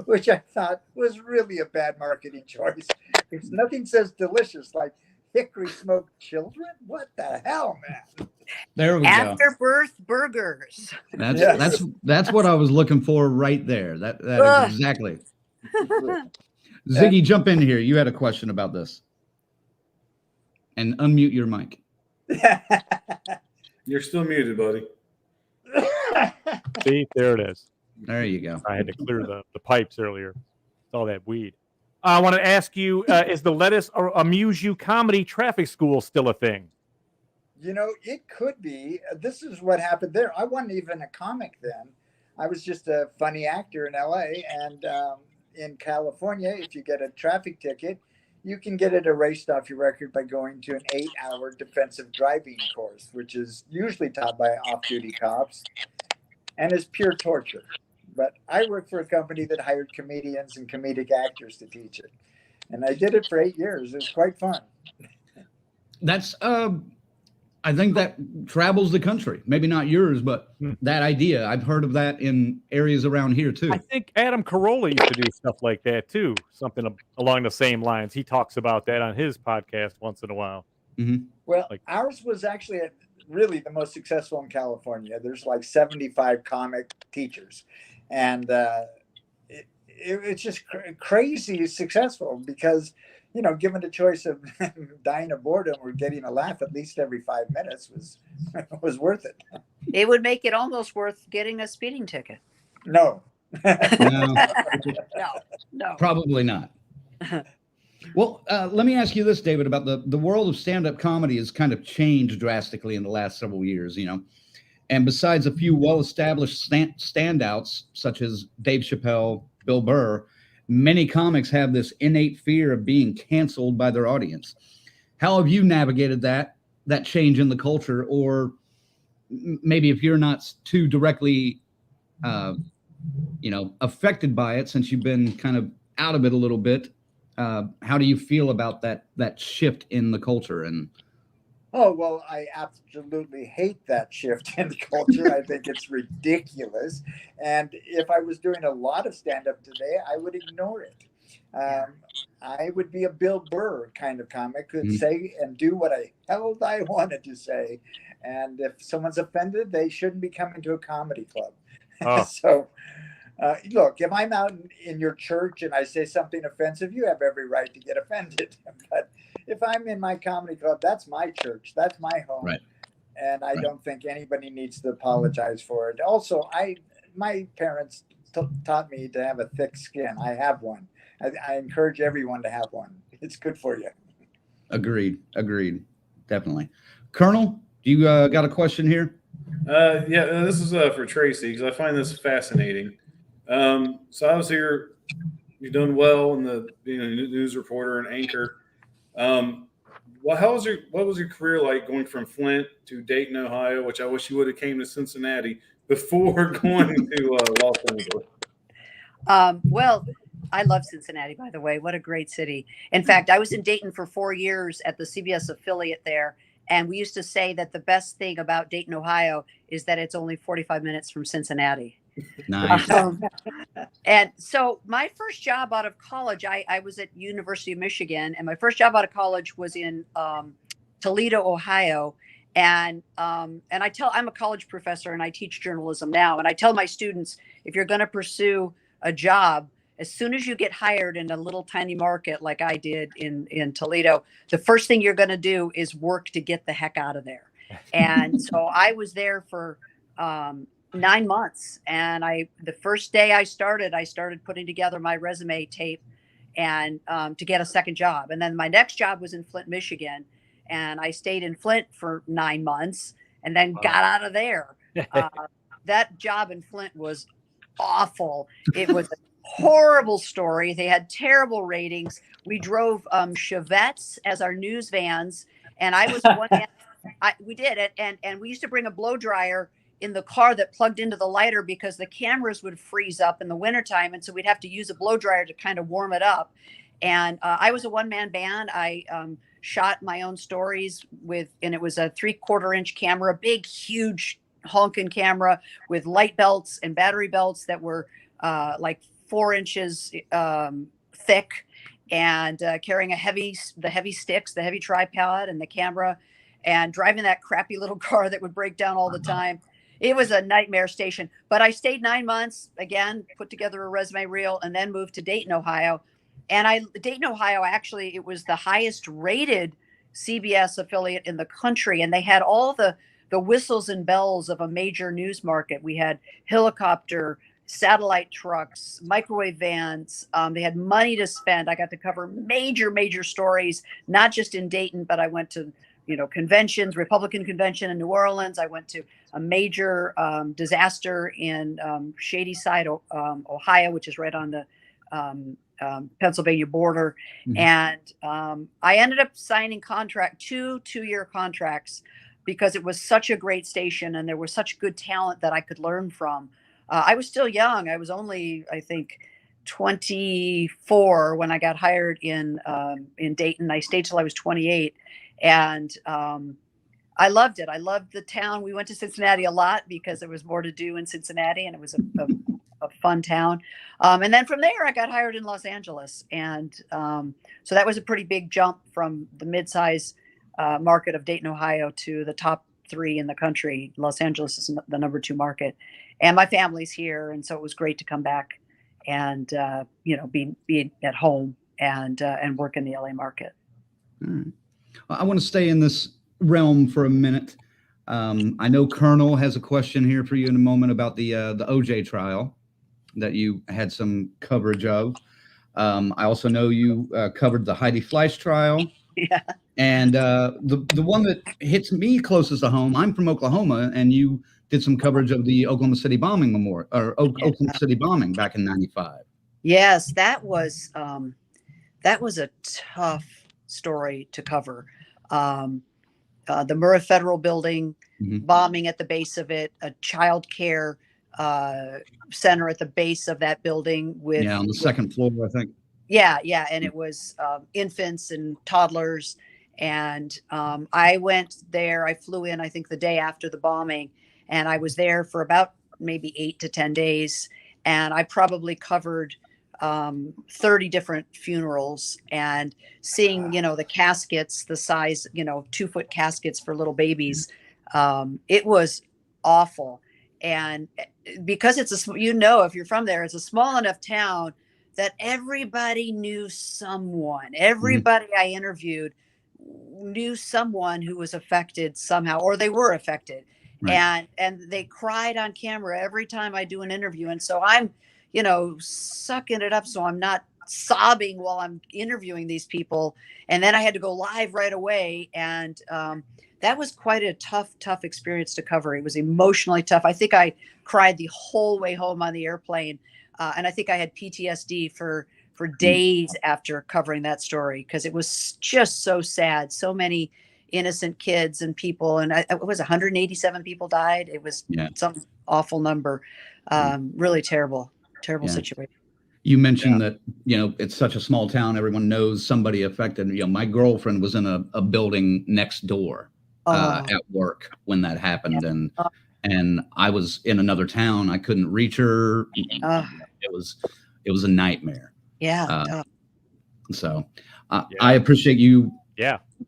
which I thought was really a bad marketing choice. Because nothing says delicious like hickory smoked children. What the hell, man? There we After birth burgers. That's what I was looking for right there. That is exactly. Ziggy, jump in here. You had a question about this. And unmute your mic. You're still muted, buddy. See, there it is. There you go. I had to clear the pipes earlier. It's all that weed. I want to ask you, is the Lettuce or Amuse You Comedy Traffic School still a thing? It could be. This is what happened there. I wasn't even a comic then. I was just a funny actor in LA. And in California, if you get a traffic ticket, you can get it erased off your record by going to an 8-hour defensive driving course, which is usually taught by off-duty cops and is pure torture. But I worked for a company that hired comedians and comedic actors to teach it. And I did it for 8 years. It was quite fun. That's, I think that travels the country. Maybe not yours, but that idea, I've heard of that in areas around here too. I think Adam Carolla used to do stuff like that too. Something along the same lines. He talks about that on his podcast once in a while. Mm-hmm. Well, ours was actually really the most successful in California. There's like 75 comic teachers. And it's just crazy successful because, given the choice of dying of boredom or getting a laugh at least every 5 minutes was worth it. It would make it almost worth getting a speeding ticket. No. No. Probably not. Well, let me ask you this, David, about the world of stand-up comedy has kind of changed drastically in the last several years, And besides a few well-established standouts, such as Dave Chappelle, Bill Burr, many comics have this innate fear of being canceled by their audience. How have you navigated that change in the culture? Or maybe if you're not too directly, affected by it, since you've been kind of out of it a little bit, how do you feel about that shift in the culture? And oh, well, I absolutely hate that shift in the culture. I think it's ridiculous. And if I was doing a lot of stand-up today, I would ignore it. I would be a Bill Burr kind of comic, could say and do what the hell I wanted to say. And if someone's offended, they shouldn't be coming to a comedy club. Oh. So, look, if I'm out in your church and I say something offensive, you have every right to get offended. But if I'm in my comedy club, that's my church. That's my home. Right. And I don't think anybody needs to apologize for it. Also, my parents taught me to have a thick skin. I have one. I encourage everyone to have one. It's good for you. Agreed. Definitely. Colonel, do you got a question here? This is for Tracie, because I find this fascinating. So obviously you've done well in the news reporter and anchor. What was your career like going from Flint to Dayton, Ohio, which I wish you would have came to Cincinnati before going to Los Angeles? Well, I love Cincinnati, by the way. What a great city. In fact, I was in Dayton for 4 years at the CBS affiliate there. And we used to say that the best thing about Dayton, Ohio is that it's only 45 minutes from Cincinnati. Nice. And so my first job out of college, I was at University of Michigan, and my first job out of college was in Toledo, Ohio. And I'm a college professor and I teach journalism now. And I tell my students, if you're going to pursue a job, as soon as you get hired in a little tiny market like I did in Toledo, the first thing you're going to do is work to get the heck out of there. And so I was there for 9 months. And the first day I started putting together my resume tape and to get a second job. And then my next job was in Flint, Michigan. And I stayed in Flint for 9 months and then got out of there. That job in Flint was awful. It was a horrible story. They had terrible ratings. We drove Chevettes as our news vans. And I was one man. We did it. And we used to bring a blow dryer in the car that plugged into the lighter because the cameras would freeze up in the wintertime. And so we'd have to use a blow dryer to kind of warm it up. And I was a one-man band. I shot my own stories and it was a 3/4 inch camera, big, huge honking camera with light belts and battery belts that were like 4 inches thick, and carrying the heavy sticks, the heavy tripod and the camera, and driving that crappy little car that would break down all the time. It was a nightmare station, but I stayed 9 months, again, put together a resume reel, and then moved to Dayton, Ohio. And Dayton, Ohio, actually, it was the highest rated CBS affiliate in the country. And they had all the whistles and bells of a major news market. We had helicopter, satellite trucks, microwave vans. They had money to spend. I got to cover major stories, not just in Dayton, but I went to, conventions, Republican convention in New Orleans. I went to a major disaster in Shadyside, Ohio, which is right on the Pennsylvania border. Mm-hmm. And I ended up signing two-year contracts because it was such a great station and there was such good talent that I could learn from. I was still young. I was only, I think, 24 when I got hired in Dayton. I stayed till I was 28. And I loved it. I loved the town. We went to Cincinnati a lot because there was more to do in Cincinnati, and it was a fun town. And then from there, I got hired in Los Angeles. And so that was a pretty big jump from the mid-size market of Dayton, Ohio, to the top 3 in the country. Los Angeles is the number 2 market. And my family's here. And so it was great to come back and, be at home and work in the LA market. All right. I want to stay in this realm for a minute. I know Colonel has a question here for you in a moment about the OJ trial that you had some coverage of. I also know you covered the Heidi Fleiss trial. Yeah. And the one that hits me closest to home, I'm from Oklahoma, and you did some coverage of the Oklahoma City bombing Oklahoma City bombing back in '95. Yes, that was a tough story to cover. The Murrah Federal Building, mm-hmm. bombing at the base of it, a child care center at the base of that building on the second floor, I think. Yeah. And it was infants and toddlers. And I went there. I flew in, I think, the day after the bombing, and I was there for about maybe 8 to 10 days. And I probably covered 30 different funerals, and seeing, the caskets, the size, 2-foot caskets for little babies. It was awful. And because it's if you're from there, it's a small enough town that everybody knew someone. Everybody I interviewed knew someone who was affected somehow, or they were affected. Right. And they cried on camera every time I do an interview. And so I'm, sucking it up so I'm not sobbing while I'm interviewing these people. And then I had to go live right away. And that was quite a tough experience to cover. It was emotionally tough. I think I cried the whole way home on the airplane. And I think I had PTSD for days after covering that story, because it was just so sad. So many innocent kids and people. And it was 187 people died. It was some awful number. Really terrible situation. You mentioned that, it's such a small town. Everyone knows somebody affected. My girlfriend was in a building next door at work when that happened. And I was in another town. I couldn't reach her. It was a nightmare. Yeah. So I appreciate you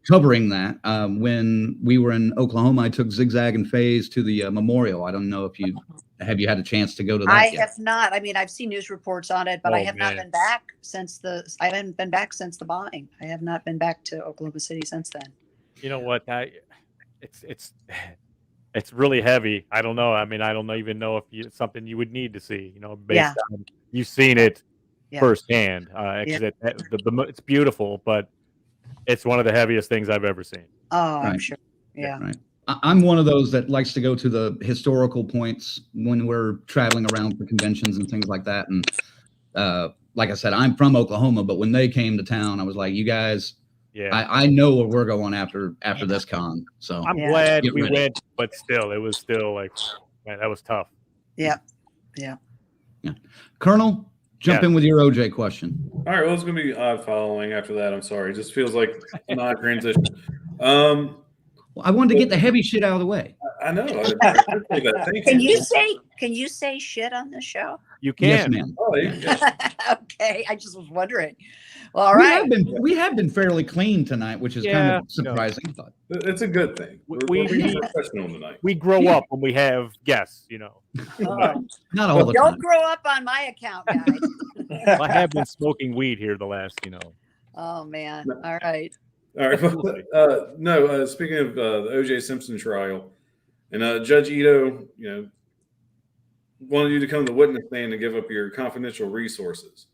covering that. When we were in Oklahoma, I took Zigzag and Phase to the memorial. I don't know if you had a chance to go to that. I have not. I mean, I've seen news reports on it, but I have not man. been back since I haven't been back since the bombing. I have not been back to Oklahoma City since then. You know what? It's really heavy. I don't know. I mean, I don't even know if it's something you would need to see. You know, based on you've seen it firsthand. It's beautiful, but it's one of the heaviest things I've ever seen. Oh, I'm sure. Yeah. Right. I'm one of those that likes to go to the historical points when we're traveling around for conventions and things like that. And like I said, I'm from Oklahoma, but when they came to town, I was like, you guys, I know where we're going after this con. So I'm glad we went, but still, it was still like, man, that was tough. Yeah. Colonel, jump in with your OJ question. All right, well, it's going to be odd following after that. I'm sorry. It just feels like an odd transition. I wanted to get the heavy shit out of the way. I know. I appreciate that. Thank Can you say shit on the show? You can. Yes, ma'am. Oh, yeah. Okay, I just was wondering. Well, all right. We have been fairly clean tonight, which is kind of surprising. But It's a good thing. We're being professional tonight. We grow up when we have guests, you know. Not all the time. Don't grow up on my account, guys. I have been smoking weed here the last, Oh man. All right. All right. Speaking of the O.J. Simpson trial, and Judge Ito, wanted you to come to the witness stand and give up your confidential resources.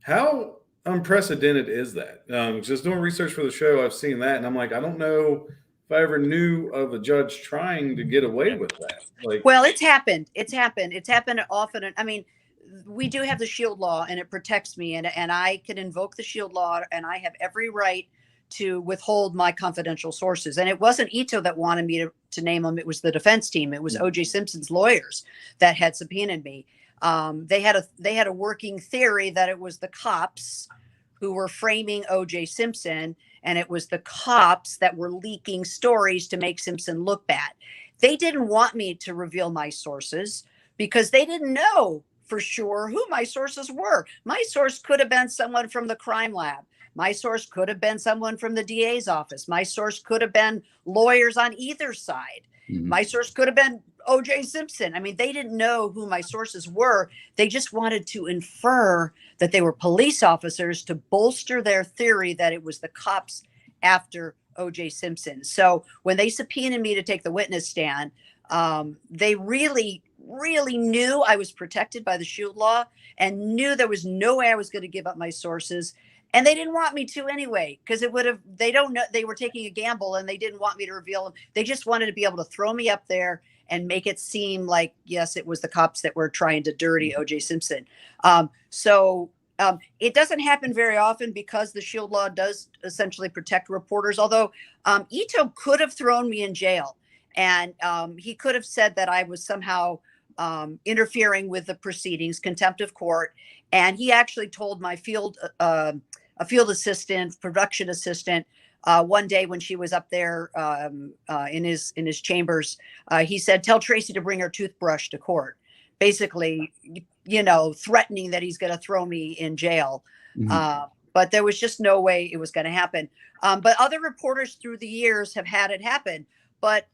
How unprecedented is that? Just doing research for the show, I've seen that, and I'm like, I don't know if I ever knew of a judge trying to get away with that. Well, it's happened. It's happened often. I mean, we do have the shield law, and it protects me, and I can invoke the shield law, and I have every right to withhold my confidential sources. And it wasn't Ito that wanted me to name them. It was the defense team. It was O.J. Simpson's lawyers that had subpoenaed me. They had a working theory that it was the cops who were framing O.J. Simpson, and it was the cops that were leaking stories to make Simpson look bad. They didn't want me to reveal my sources because they didn't know for sure who my sources were. My source could have been someone from the crime lab. My source could have been someone from the DA's office. My source could have been lawyers on either side. Mm-hmm. My source could have been O.J. Simpson. I mean, they didn't know who my sources were. They just wanted to infer that they were police officers to bolster their theory that it was the cops after O.J. Simpson. So when they subpoenaed me to take the witness stand, they really knew I was protected by the shield law and knew there was no way I was going to give up my sources. And they didn't want me to anyway, because they don't know, they were taking a gamble and they didn't want me to reveal them. They just wanted to be able to throw me up there and make it seem like, yes, it was the cops that were trying to dirty O.J. Simpson. It doesn't happen very often because the shield law does essentially protect reporters. Although Ito could have thrown me in jail, and he could have said that I was somehow interfering with the proceedings, contempt of court. And he actually told my field assistant, production assistant, one day when she was up there in his chambers, he said, "Tell Tracie to bring her toothbrush to court," basically, threatening that he's going to throw me in jail. Mm-hmm. But there was just no way it was going to happen. But other reporters through the years have had it happen. But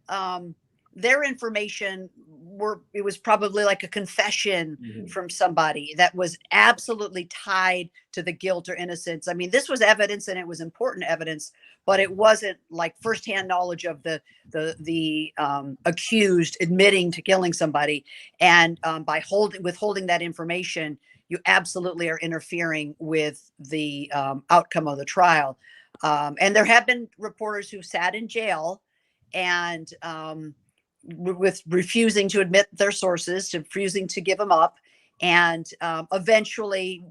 their information it was probably like a confession mm-hmm. from somebody that was absolutely tied to the guilt or innocence. I mean, this was evidence, and it was important evidence, but it wasn't like firsthand knowledge of the accused admitting to killing somebody. And by withholding that information, you absolutely are interfering with the outcome of the trial. And there have been reporters who sat in jail and with refusing to admit their sources, refusing to give them up. And eventually,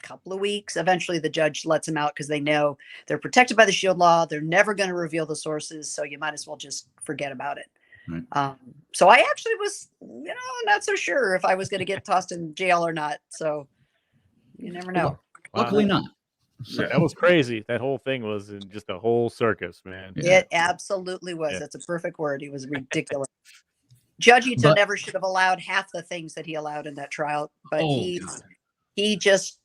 couple of weeks, eventually the judge lets them out because they know they're protected by the shield law. They're never going to reveal the sources. So you might as well just forget about it. Right. So I actually was, not so sure if I was going to get tossed in jail or not. So you never know. Luckily not. So that was crazy. That whole thing was just a whole circus, man. Yeah. It absolutely was. Yeah. That's a perfect word. It was ridiculous. Judge Ito never should have allowed half the things that he allowed in that trial, but he just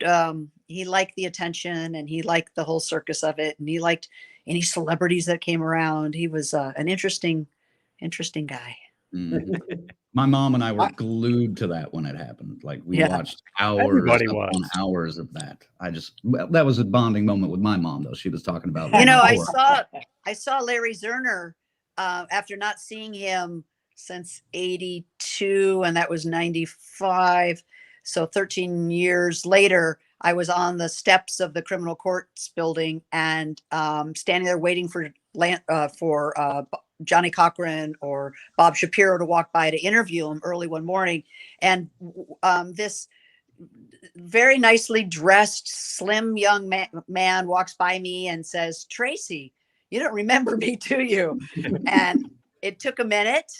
he liked the attention, and he liked the whole circus of it, and he liked any celebrities that came around. He was an interesting guy. My mom and I were glued to that when it happened. Like we Yeah. watched hours Everybody upon was. hours of that. That was a bonding moment with my mom, though. She was talking about. You know, before. I saw Larry Zerner after not seeing him since '82, and that was '95. So 13 years later, I was on the steps of the criminal courts building and standing there waiting for Johnny Cochran or Bob Shapiro to walk by to interview him early one morning. And this very nicely dressed, slim young man walks by me and says, "Tracie, you don't remember me, do you?" And it took a minute.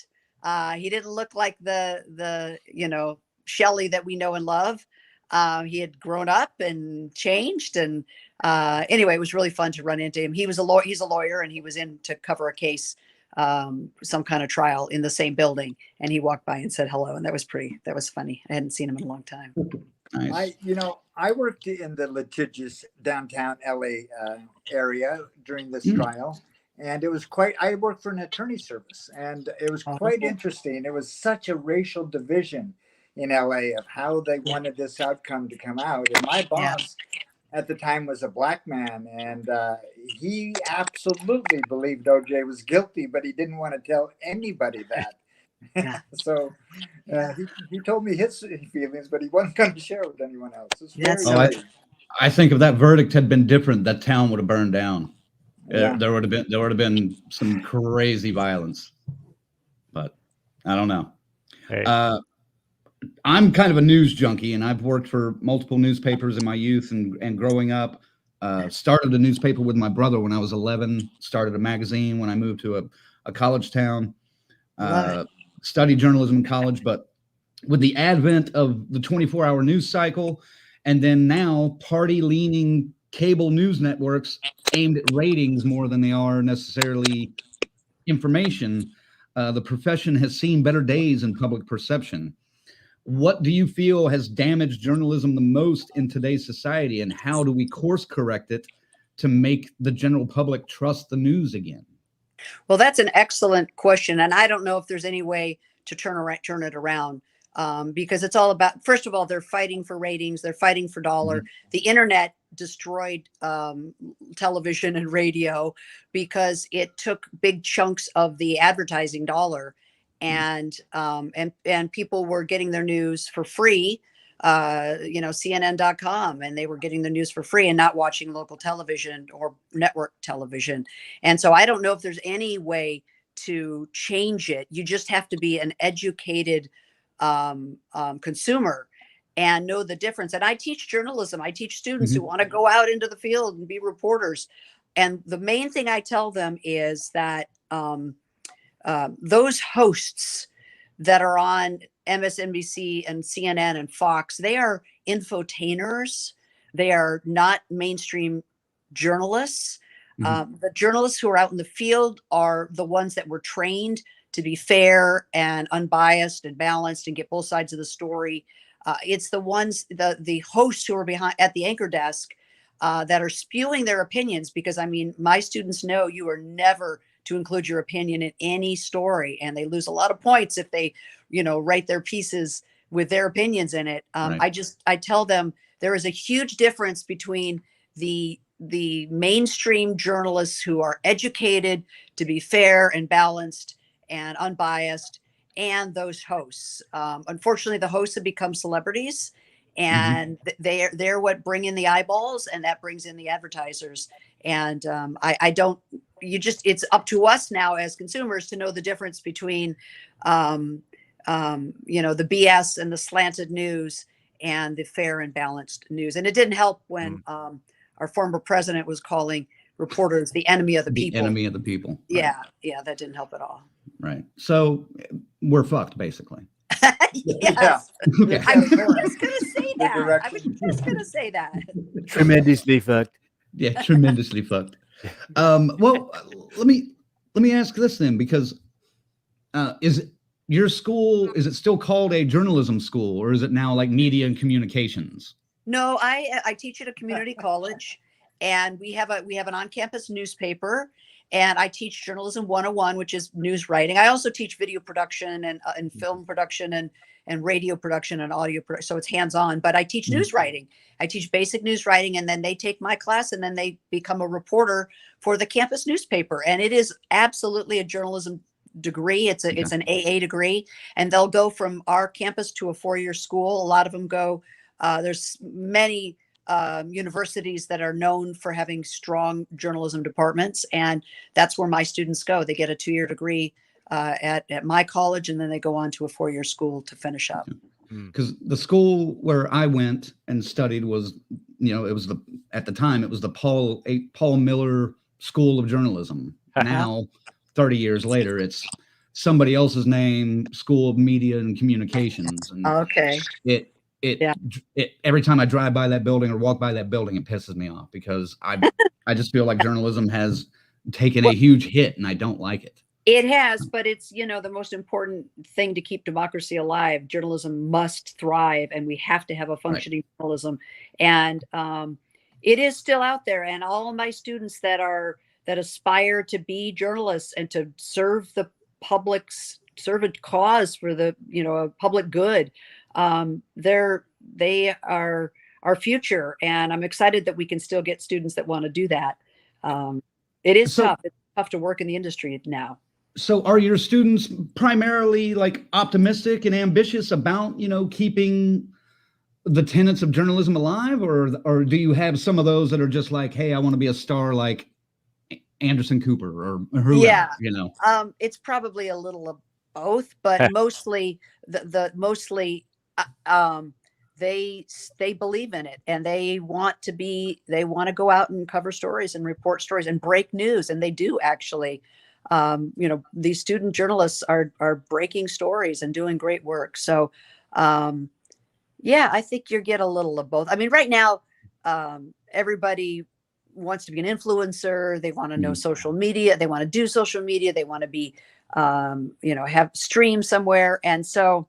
He didn't look like the Shelley that we know and love. He had grown up and changed. And anyway, it was really fun to run into him. He's a lawyer, and he was in to cover a case, some kind of trial in the same building. And he walked by and said hello. And that was funny. I hadn't seen him in a long time. Nice. I worked in the litigious downtown LA area during this trial. And I worked for an attorney service, and it was quite interesting. It was such a racial division in LA of how they wanted this outcome to come out. And my boss at the time was a black man, and he absolutely believed OJ was guilty, but he didn't want to tell anybody that. So he told me his feelings, but he wasn't going to share it with anyone else. I think if that verdict had been different, that town would have burned down. Yeah. There would have been some crazy violence, but I don't know. Hey. I'm kind of a news junkie, and I've worked for multiple newspapers in my youth and growing up. Started a newspaper with my brother when I was 11. Started a magazine when I moved to a college town. Studied journalism in college, but with the advent of the 24-hour news cycle, and then now party-leaning cable news networks aimed at ratings more than they are necessarily information, the profession has seen better days in public perception. What do you feel has damaged journalism the most in today's society, and how do we course correct it to make the general public trust the news again? Well, that's an excellent question. And I don't know if there's any way to turn it around, because it's all about, first of all, they're fighting for ratings. They're fighting for dollar. The internet destroyed television and radio because it took big chunks of the advertising dollar, and people were getting their news for free. CNN.com, and they were getting the news for free and not watching local television or network television. And so I don't know if there's any way to change it. You just have to be an educated consumer and know the difference. And I teach journalism. I teach students who want to go out into the field and be reporters. And the main thing I tell them is that those hosts that are on MSNBC and CNN and Fox, they are infotainers. They are not mainstream journalists. The journalists who are out in the field are the ones that were trained to be fair and unbiased and balanced and get both sides of the story. It's the ones, the hosts who are behind at the anchor desk that are spewing their opinions, because I mean, my students know you are never to include your opinion in any story, and they lose a lot of points if they, write their pieces with their opinions in it. I tell them there is a huge difference between the mainstream journalists who are educated to be fair and balanced and unbiased, and those hosts. Unfortunately, the hosts have become celebrities, and they're what bring in the eyeballs, and that brings in the advertisers. And it's up to us now as consumers to know the difference between, the BS and the slanted news and the fair and balanced news. And it didn't help when our former president was calling reporters the enemy of the people. Enemy of the people. Right. Yeah, that didn't help at all. Right. So we're fucked, basically. Yes. Okay. I was just going to say that. Tremendously fucked. Yeah, tremendously fucked. Well, let me ask this then, because is your school, is it still called a journalism school, or is it now like media and communications? No, I teach at a community college, and we have an on-campus newspaper, and I teach journalism 101, which is news writing. I also teach video production and film production and radio production and audio production. So it's hands-on, but I teach news writing. I teach basic news writing, and then they take my class, and then they become a reporter for the campus newspaper. And it is absolutely a journalism degree. It's an AA degree, and they'll go from our campus to a 4-year school. A lot of them go. There's many universities that are known for having strong journalism departments, and that's where my students go. They get a 2-year degree at my college, and then they go on to a 4-year school to finish up. Because the school where I went and studied was, it was at the time it was the Paul Miller School of Journalism. Now, 30 years later, it's somebody else's name, School of Media and Communications. And okay. It every time I drive by that building or walk by that building, it pisses me off because I just feel like journalism has taken a huge hit, and I don't like it. It has, but it's, the most important thing to keep democracy alive. Journalism must thrive, and we have to have a functioning journalism. And it is still out there. And all of my students that aspire to be journalists and to serve the serve a cause for the, a public good, they are our future. And I'm excited that we can still get students that want to do that. It is tough. It's tough to work in the industry now. So are your students primarily like optimistic and ambitious about, keeping the tenets of journalism alive, or do you have some of those that are just like, hey, I want to be a star like Anderson Cooper or whoever? Yeah. It's probably a little of both, but mostly they believe in it, and they want to go out and cover stories and report stories and break news. And they do actually. These student journalists are breaking stories and doing great work. So, I think you get a little of both. I mean, right now, everybody wants to be an influencer. They want to know social media. They want to do social media. They want to be, have streams somewhere. And so,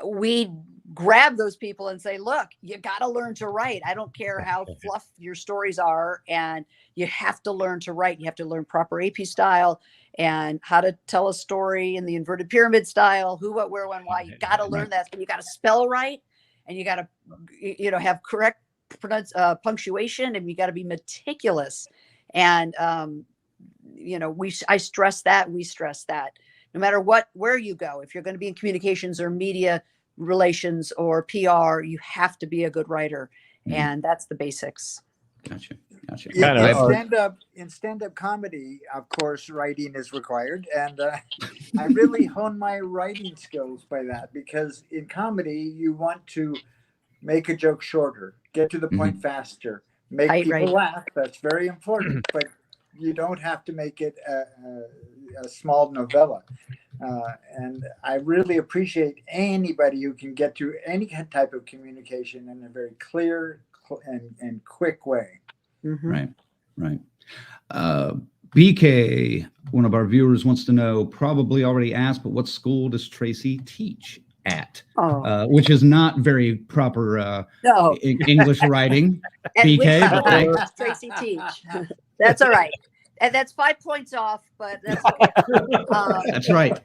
we grab those people and say, look, you got to learn to write. I don't care how fluff your stories are. And you have to learn to write. You have to learn proper AP style and how to tell a story in the inverted pyramid style, who, what, where, when, why. You got to learn that. And you got to spell right. And you got to, have correct punctuation, and you got to be meticulous. And, I stress that. We stress that no matter where you go, if you're going to be in communications or media relations or PR, you have to be a good writer. And that's the basics. Gotcha. Yeah, in stand-up comedy, of course, writing is required. And I really hone my writing skills by that, because in comedy, you want to make a joke shorter, get to the point faster, make people laugh. That's very important, but you don't have to make it a small novella. And I really appreciate anybody who can get to any type of communication in a very clear and quick way. Right. BK, one of our viewers, wants to know, probably already asked, but what school does Tracie teach at? Which is not very proper English writing. BK, but thanks. Tracie teach. That's all right. And that's 5 points off, but that's okay. That's right.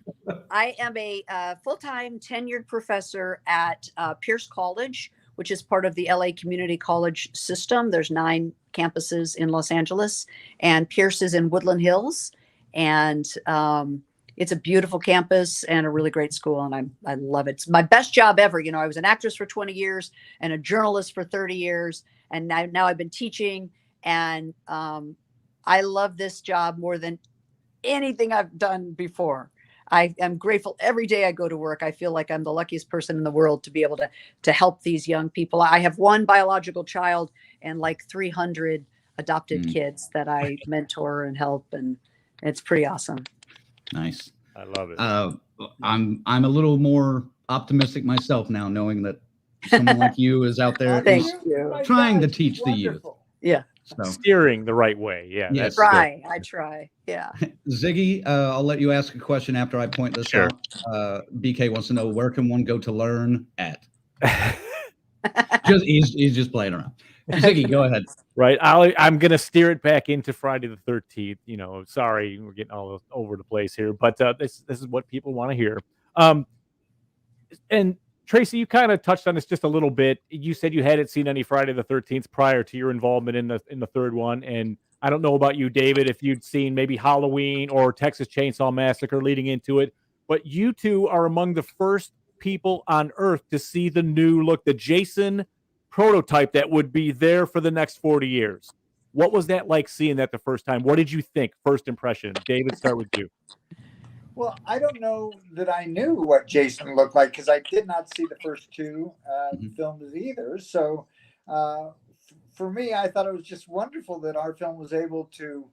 I am a full-time tenured professor at Pierce College, which is part of the LA Community College system. There's 9 campuses in Los Angeles, and Pierce is in Woodland Hills. And it's a beautiful campus and a really great school, and I love it. It's my best job ever. I was an actress for 20 years and a journalist for 30 years, and now I've been teaching, and I love this job more than anything I've done before. I am grateful every day I go to work. I feel like I'm the luckiest person in the world to be able to help these young people. I have 1 biological child and like 300 adopted kids that I mentor and help, and it's pretty awesome. Nice. I love it. I'm a little more optimistic myself now, knowing that someone like you is out there trying to teach the youth. Yeah. So. Steering the right way. Yeah. Yes. I try. Yeah. Ziggy, I'll let you ask a question after I point this out. BK wants to know, where can one go to learn at? He's just playing around. Ziggy, go ahead. Right. I'm going to steer it back into Friday the 13th. You know, sorry, we're getting all over the place here, but this is what people want to hear. And Tracie, you kind of touched on this just a little bit. You said you hadn't seen any Friday the 13th prior to your involvement in the third one. And I don't know about you, David, if you'd seen maybe Halloween or Texas Chainsaw Massacre leading into it, but you two are among the first people on Earth to see the new look, the Jason prototype that would be there for the next 40 years. What was that like seeing that the first time? What did you think? First impression. David, start with you. Well, I don't know that I knew what Jason looked like because I did not see the first two films either. So for me, I thought it was just wonderful that our film was able to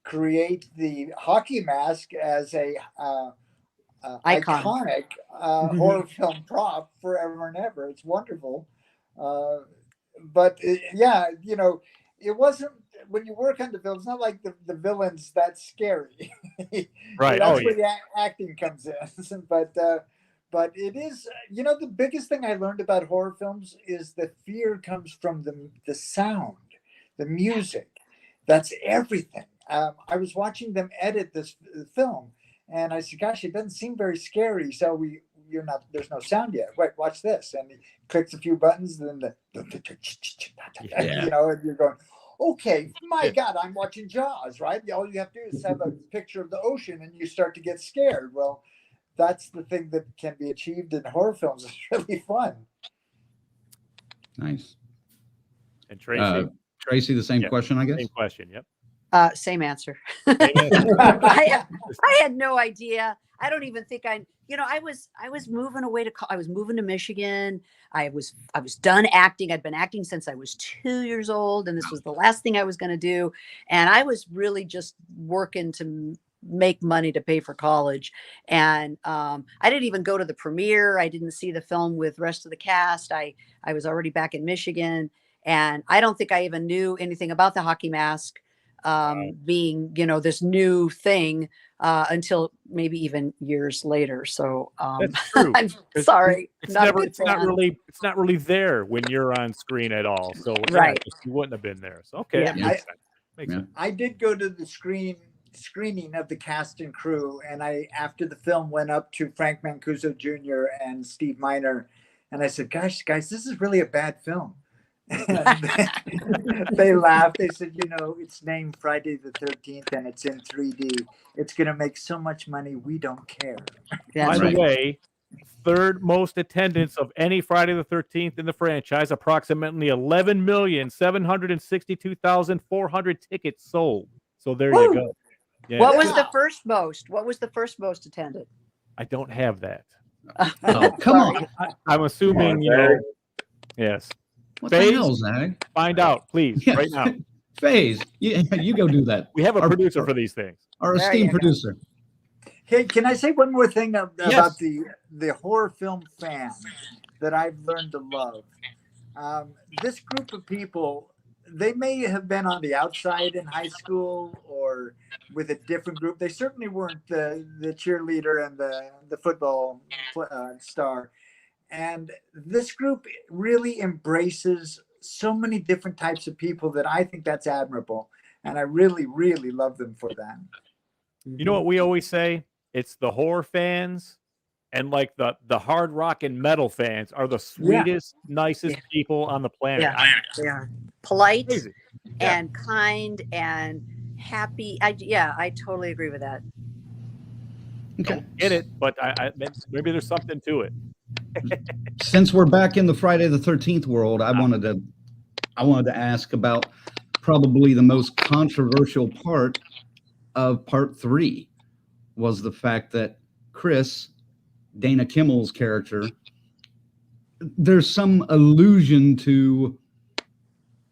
create the hockey mask as a iconic horror film prop forever and ever. It's wonderful. But yeah, you know, it wasn't, when you work on the film, it's not like the villain's that scary. Right. That's where the acting comes in. But it is, you know, the biggest thing I learned about horror films is the fear comes from the sound, the music. That's everything. I was watching them edit this film, and I said, "Gosh, it doesn't seem very scary." So there's no sound yet. Wait, watch this, and he clicks a few buttons, and then you know, and you're going, okay, my God, I'm watching Jaws, right? All you have to do is have a picture of the ocean and you start to get scared. Well, that's the thing that can be achieved in horror films. It's really fun. Nice. And Tracie? Tracie, the same question, I guess? Same question, yep. Same answer. Same answer. I had no idea. I don't even think I was moving away I was moving to Michigan. I was done acting. I'd been acting since I was 2 years old, and this was the last thing I was going to do. And I was really just working to make money to pay for college. And I didn't even go to the premiere. I didn't see the film with the rest of the cast. I was already back in Michigan, and I don't think I even knew anything about the hockey mask being, you know, this new thing until maybe even years later. So that's true. I'm sorry. It's not really there when you're on screen at all. So right. You wouldn't have been there. So okay. Yeah, makes sense. I did go to the screening of the cast and crew, and I, after the film, went up to Frank Mancuso Jr. and Steve Miner, and I said, "Gosh, guys, this is really a bad film." They laughed. They said, "You know, it's named Friday the 13th and it's in 3D. It's going to make so much money. We don't care." By the way, third most attendance of any Friday the 13th in the franchise, approximately 11,762,400 tickets sold. So there you go. Yeah. What was the first most? What was the first most attended? I don't have that. Oh, come on. I'm assuming, you know, yes. What the hell, Zach? Find out, please, right now. FaZe, you go do that. We have a producer for these things. Our esteemed producer. Hey, can I say one more thing about the horror film fans that I've learned to love? This group of people, they may have been on the outside in high school or with a different group. They certainly weren't the cheerleader and the football star. And this group really embraces so many different types of people that I think that's admirable. And I really, really love them for that. You know what we always say? It's the horror fans and like the hard rock and metal fans are the sweetest, nicest people on the planet. Yeah, they are polite and kind and happy. I totally agree with that. Okay. Don't get it, but I maybe there's something to it. Since we're back in the Friday the 13th world, I wanted to ask about probably the most controversial part of part 3 was the fact that Chris, Dana Kimmel's character, there's some allusion to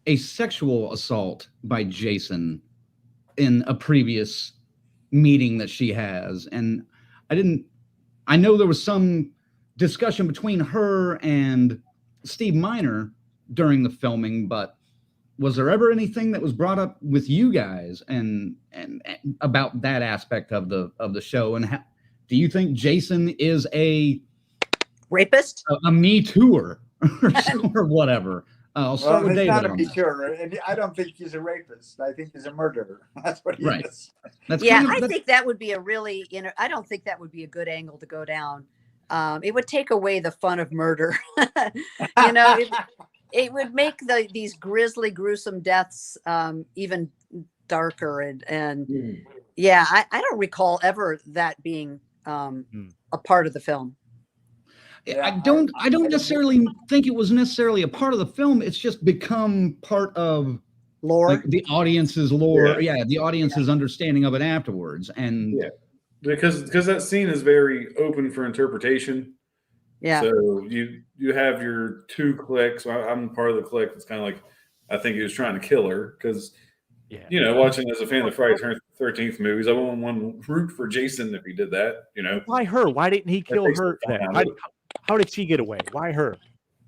a sexual assault by Jason in a previous meeting that she has. And I know there was some discussion between her and Steve Miner during the filming, but was there ever anything that was brought up with you guys and about that aspect of the show? And do you think Jason is a rapist, a Me Tooer? or whatever. I'll start Well, with it's David. not a on this. pure, and I don't think he's a rapist. I think he's a murderer. That's what he Right. is. That's Yeah, kind of, I that- think that would be a really, I don't think that would be a good angle to go down. It would take away the fun of murder. It would make these grisly, gruesome deaths even darker. And yeah, I don't recall ever that being a part of the film. Yeah, I don't don't necessarily think it was necessarily a part of the film. It's just become part of Lore. like the audience's lore. Yeah. Yeah, the audience's understanding of it afterwards. And Yeah. Because that scene is very open for interpretation. Yeah. So you have your two clicks. I'm part of the clique. It's kind of like I think he was trying to kill her because watching as a fan of the Friday the 13th movies, I wouldn't want to root for Jason if he did that. Why her? Why didn't he kill her then? How did she get away? Why her?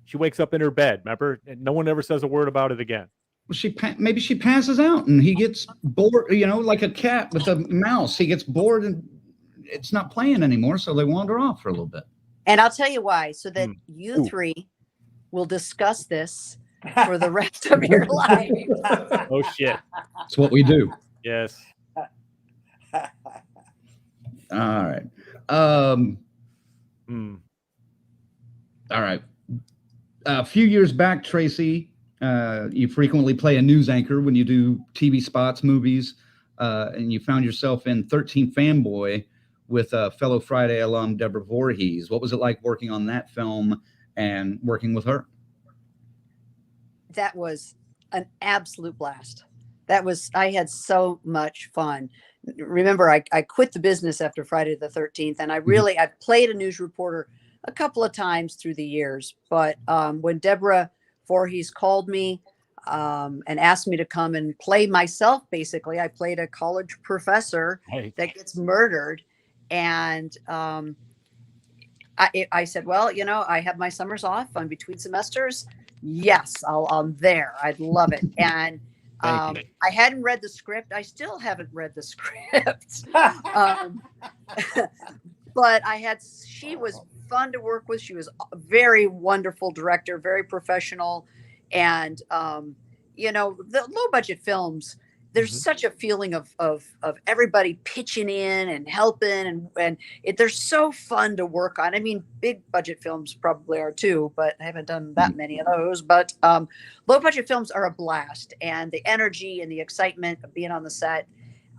She wakes up in her bed, remember? And no one ever says a word about it again. maybe she passes out and he gets bored, like a cat with a mouse. He gets bored and it's not playing anymore, so they wander off for a little bit. And I'll tell you why, so that you three will discuss this for the rest of your life. Oh, shit. It's what we do. Yes. All right. All right. A few years back, Tracie, you frequently play a news anchor when you do TV spots, movies, and you found yourself in 13 Fanboy with fellow Friday alum Deborah Voorhees. What was it like working on that film and working with her? That was an absolute blast. I had so much fun. Remember, I quit the business after Friday the 13th, and I played a news reporter a couple of times through the years. But when Deborah Voorhees called me and asked me to come and play myself, basically, I played a college professor that gets murdered. And I said, well, I have my summers off. I'm between semesters. Yes, I'm there. I'd love it. And I hadn't read the script. I still haven't read the script. But she was fun to work with. She was a very wonderful director, very professional. And, the low budget films, there's such a feeling of everybody pitching in and helping. And they're so fun to work on. I mean, big budget films probably are too, but I haven't done that many of those. But low budget films are a blast. And the energy and the excitement of being on the set.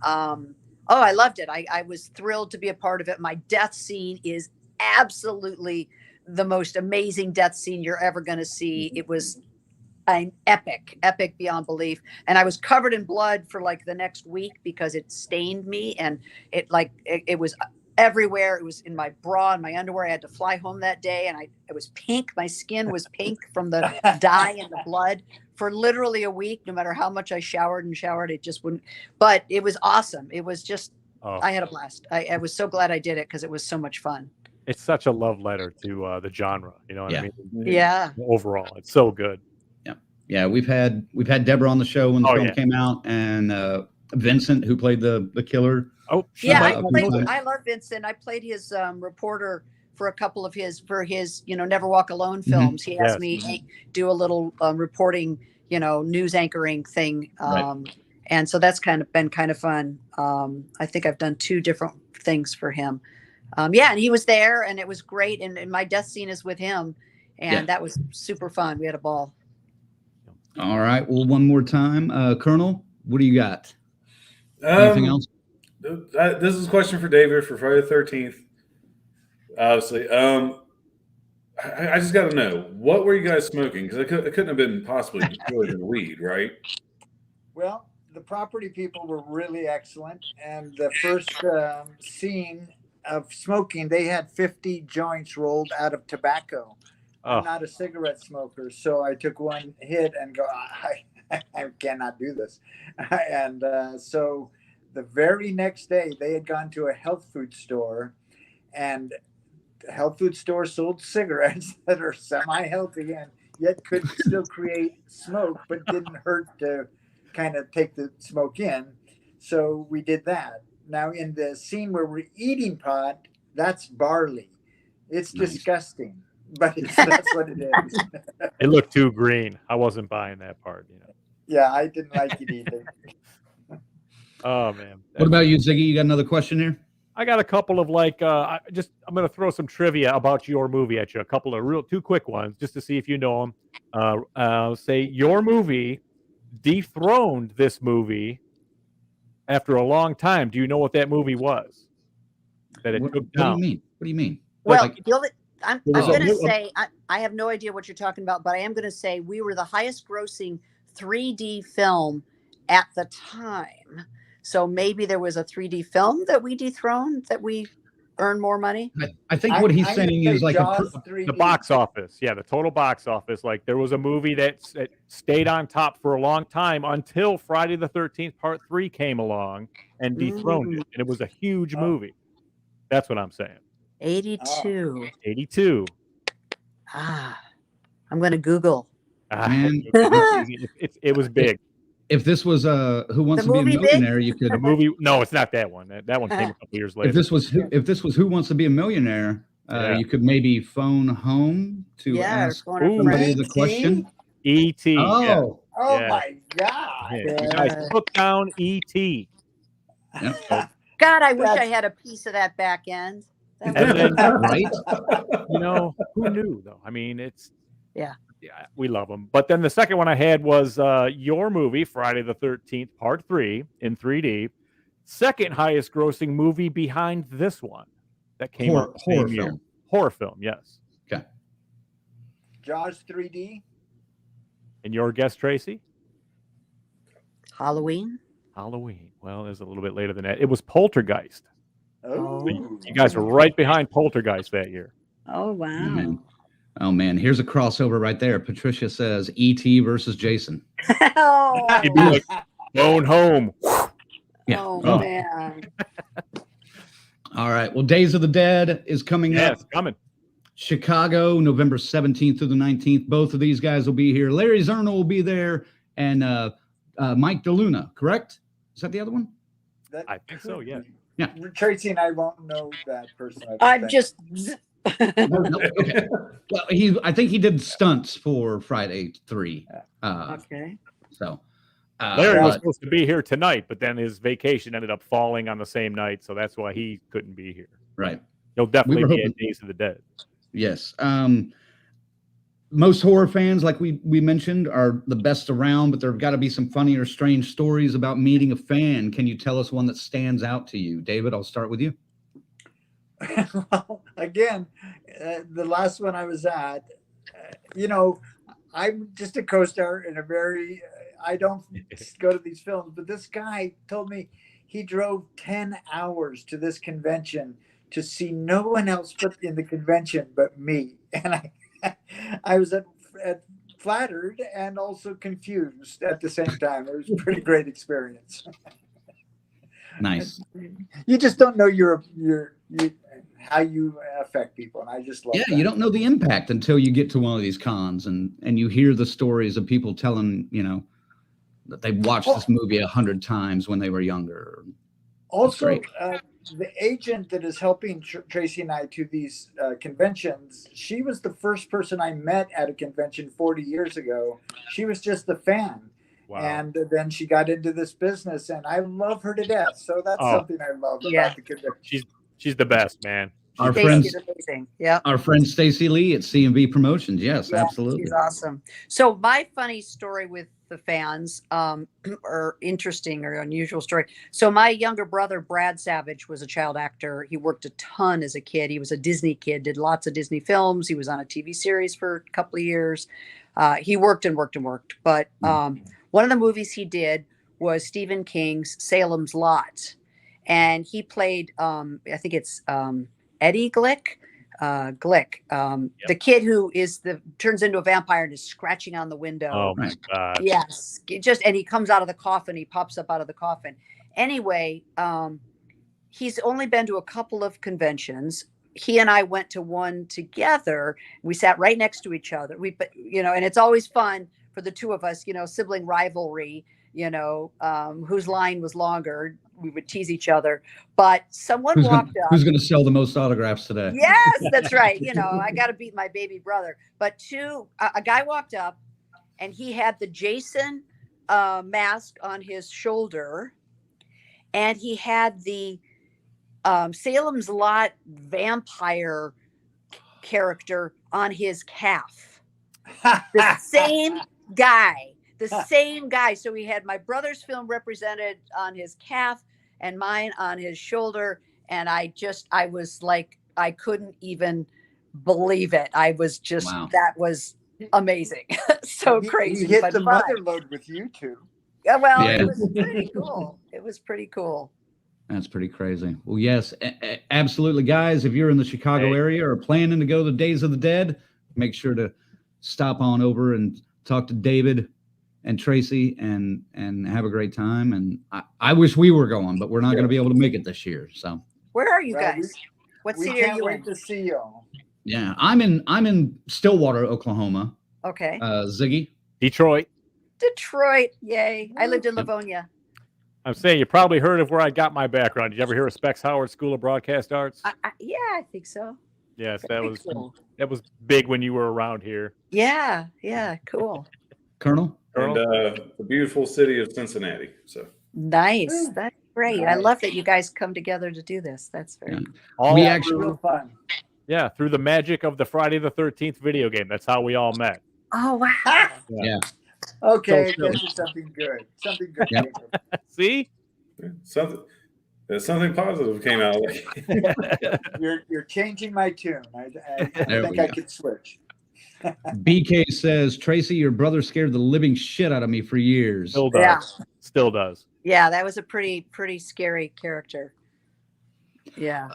I loved it. I was thrilled to be a part of it. My death scene is absolutely the most amazing death scene you're ever going to see. It was an epic beyond belief. And I was covered in blood for like the next week because it stained me, and it was everywhere. It was in my bra and my underwear. I had to fly home that day, and it was pink. My skin was pink from the dye and the blood for literally a week. No matter how much I showered, it just wouldn't. But it was awesome. It was just, I had a blast. I was so glad I did it because it was so much fun. It's such a love letter to the genre. You know what I mean? Yeah. Overall, it's so good. Yeah, we've had Deborah on the show when the film came out, and Vincent, who played the killer. Oh, yeah, I love Vincent. I played his reporter for a couple of his Never Walk Alone films. He asked me do a little reporting, news anchoring thing, and so that's been kind of fun. I think I've done 2 different things for him. And he was there, and it was great. And my death scene is with him, and that was super fun. We had a ball. All right. Well, one more time, Colonel, what do you got? Anything else? This is a question for David for Friday the 13th. Obviously, I just got to know, what were you guys smoking? Because it couldn't have been possibly really been weed, right? Well, the property people were really excellent, and the first scene of smoking, they had 50 joints rolled out of tobacco. I'm not a cigarette smoker, so I took one hit and go, I cannot do this. And so the very next day, they had gone to a health food store, and the health food store sold cigarettes that are semi-healthy and yet could still create smoke, but didn't hurt to kind of take the smoke in. So we did that. Now, in the scene where we're eating pot, that's barley. It's disgusting. but that's what it is. It looked too green. I wasn't buying that part. Yeah, I didn't like it either. Oh man. What about you, Ziggy? You got another question here? I got a couple of I'm going to throw some trivia about your movie at you. A couple of two quick ones just to see if you know them. Say your movie dethroned this movie after a long time. Do you know what that movie was? That it took down. What do you mean? What do you mean? Well, I'm There was going to a- say, I have no idea what you're talking about, but I am going to say we were the highest grossing 3D film at the time. So maybe there was a 3D film that we dethroned that we earned more money. I think what he's I'm saying gonna is say like Jaws a, 3D. The box office. Yeah, the total box office. Like there was a movie that stayed on top for a long time until Friday the 13th Part 3 came along and dethroned it. And it was a huge movie. That's what I'm saying. 82. 82. I'm going to Google. Man. It was big. If this was Who Wants The to Be a movie Big? Millionaire, you could. The movie, no, it's not that one. That one came a couple years later. If this was Who Wants to Be a Millionaire, you could maybe phone home to ask somebody the question. E.T. Oh, Oh Yeah. my God. Yeah. You guys took down E.T. Yep. God, I wish I That's- had a piece of that back end. That And was- then, right? who knew though? I mean, Yeah. we love them. But then the second one I had was your movie, Friday the 13th, Part 3 in 3D. Second highest grossing movie behind this one that came out the same Horror year. film. Horror film, yes. Okay. Jaws 3D. And your guess, Tracy? Halloween. Halloween. Well, it was a little bit later than that. It was Poltergeist. Oh, You guys were right behind Poltergeist that year. Oh, wow. Oh man, here's a crossover right there. Patricia says E.T. versus Jason. Oh, You'd be like, phone home. Yeah. oh, Oh. man. All right. Well, Days of the Dead is coming Yeah, up. it's coming. Chicago, November 17th through the 19th. Both of these guys will be here. Larry Zerno will be there, and Mike DeLuna, correct? Is that the other one? that I think so, could yeah. be. Yeah. Tracy and I won't know that person. I don't I'm think. just. No, okay. Well, I think he did stunts for Friday 3. Okay. So Larry was but- supposed to be here tonight, but then his vacation ended up falling on the same night, so that's why he couldn't be here. right. He'll definitely were be hoping- at Days of the Dead. Yes. Most horror fans, like we mentioned, are the best around, but there have got to be some funny or strange stories about meeting a fan. Can you tell us one that stands out to you? David, I'll start with you. Well, again, the last one I was at, I'm just a co-star in a very, I don't go to these films, but this guy told me he drove 10 hours to this convention to see no one else but in the convention but me. And I was flattered and also confused at the same time. It was a pretty great experience. Nice. You just don't know how you affect people, and I just love Yeah, that. you don't know the impact until you get to one of these cons and you hear the stories of people telling, that they watched this movie 100 times when they were younger. Also, great. the agent that is helping Tracy and I to these conventions, she was the first person I met at a convention 40 years ago. She was just a fan. Wow. And then she got into this business, and I love her to death. So that's something I love about the convention. She's the best, man. Our Stacey friends, is amazing. Yeah. our friend Stacy Lee at C&V Promotions. Yes, Yeah, absolutely. She's awesome. So my funny story with the fans, or interesting or unusual story. So my younger brother, Brad Savage, was a child actor. He worked a ton as a kid. He was a Disney kid, did lots of Disney films. He was on a TV series for a couple of years. He worked and worked and worked. But one of the movies he did was Stephen King's Salem's Lot. And he played, I think it's Eddie Glick. The kid who turns into a vampire and is scratching on the window. Oh my God. Yes, and he comes out of the coffin. He pops up out of the coffin. Anyway, he's only been to a couple of conventions. He and I went to one together. We sat right next to each other. And it's always fun for the two of us. Sibling rivalry. Whose line was longer. we would tease each other. But someone Who's walked gonna, up. who's gonna sell the most autographs today? Yes, that's right. I got to beat my baby brother. But a guy walked up, and he had the Jason mask on his shoulder, and he had the Salem's Lot vampire character on his calf. The same guy. So he had my brother's film represented on his calf and mine on his shoulder. And I was like, I couldn't even believe it. I was just, Wow. That was amazing. So crazy. You hit but the fun. mother load with you two. Yeah, well, Yeah. it was pretty cool. It was pretty cool. That's pretty crazy. Well, yes, absolutely, guys. If you're in the Chicago area or planning to go to the Days of the Dead, make sure to stop on over and talk to David and Tracie and have a great time. And I wish we were going, but we're not going to be able to make it this year. So Where are you Right, guys? What We city are can't you wait in? to see you. yeah, I'm in Stillwater, Oklahoma. Okay. Ziggy. Detroit. Detroit. Yay. I lived in Livonia. I'm saying you probably heard of where I got my background. Did you ever hear of Specs Howard School of Broadcast Arts? Yeah, I think so. Yes, Very cool. that was big when you were around here. Yeah, cool. Colonel. And the beautiful city of Cincinnati. So Nice. That's great. I Nice. love that you guys come together to do this. That's very Yeah. All We through- actually- Real fun. through the magic of the Friday the 13th video game. That's how we all met. Oh wow. Yeah. Okay, So this is something good. Something good. Yep. Jacob. See? something positive came out of it. You're changing my tune. I There think we I go. could switch. BK says, Tracie, your brother scared the living shit out of me for years. Still does. Yeah. Still does. Yeah, that was a pretty scary character. Yeah.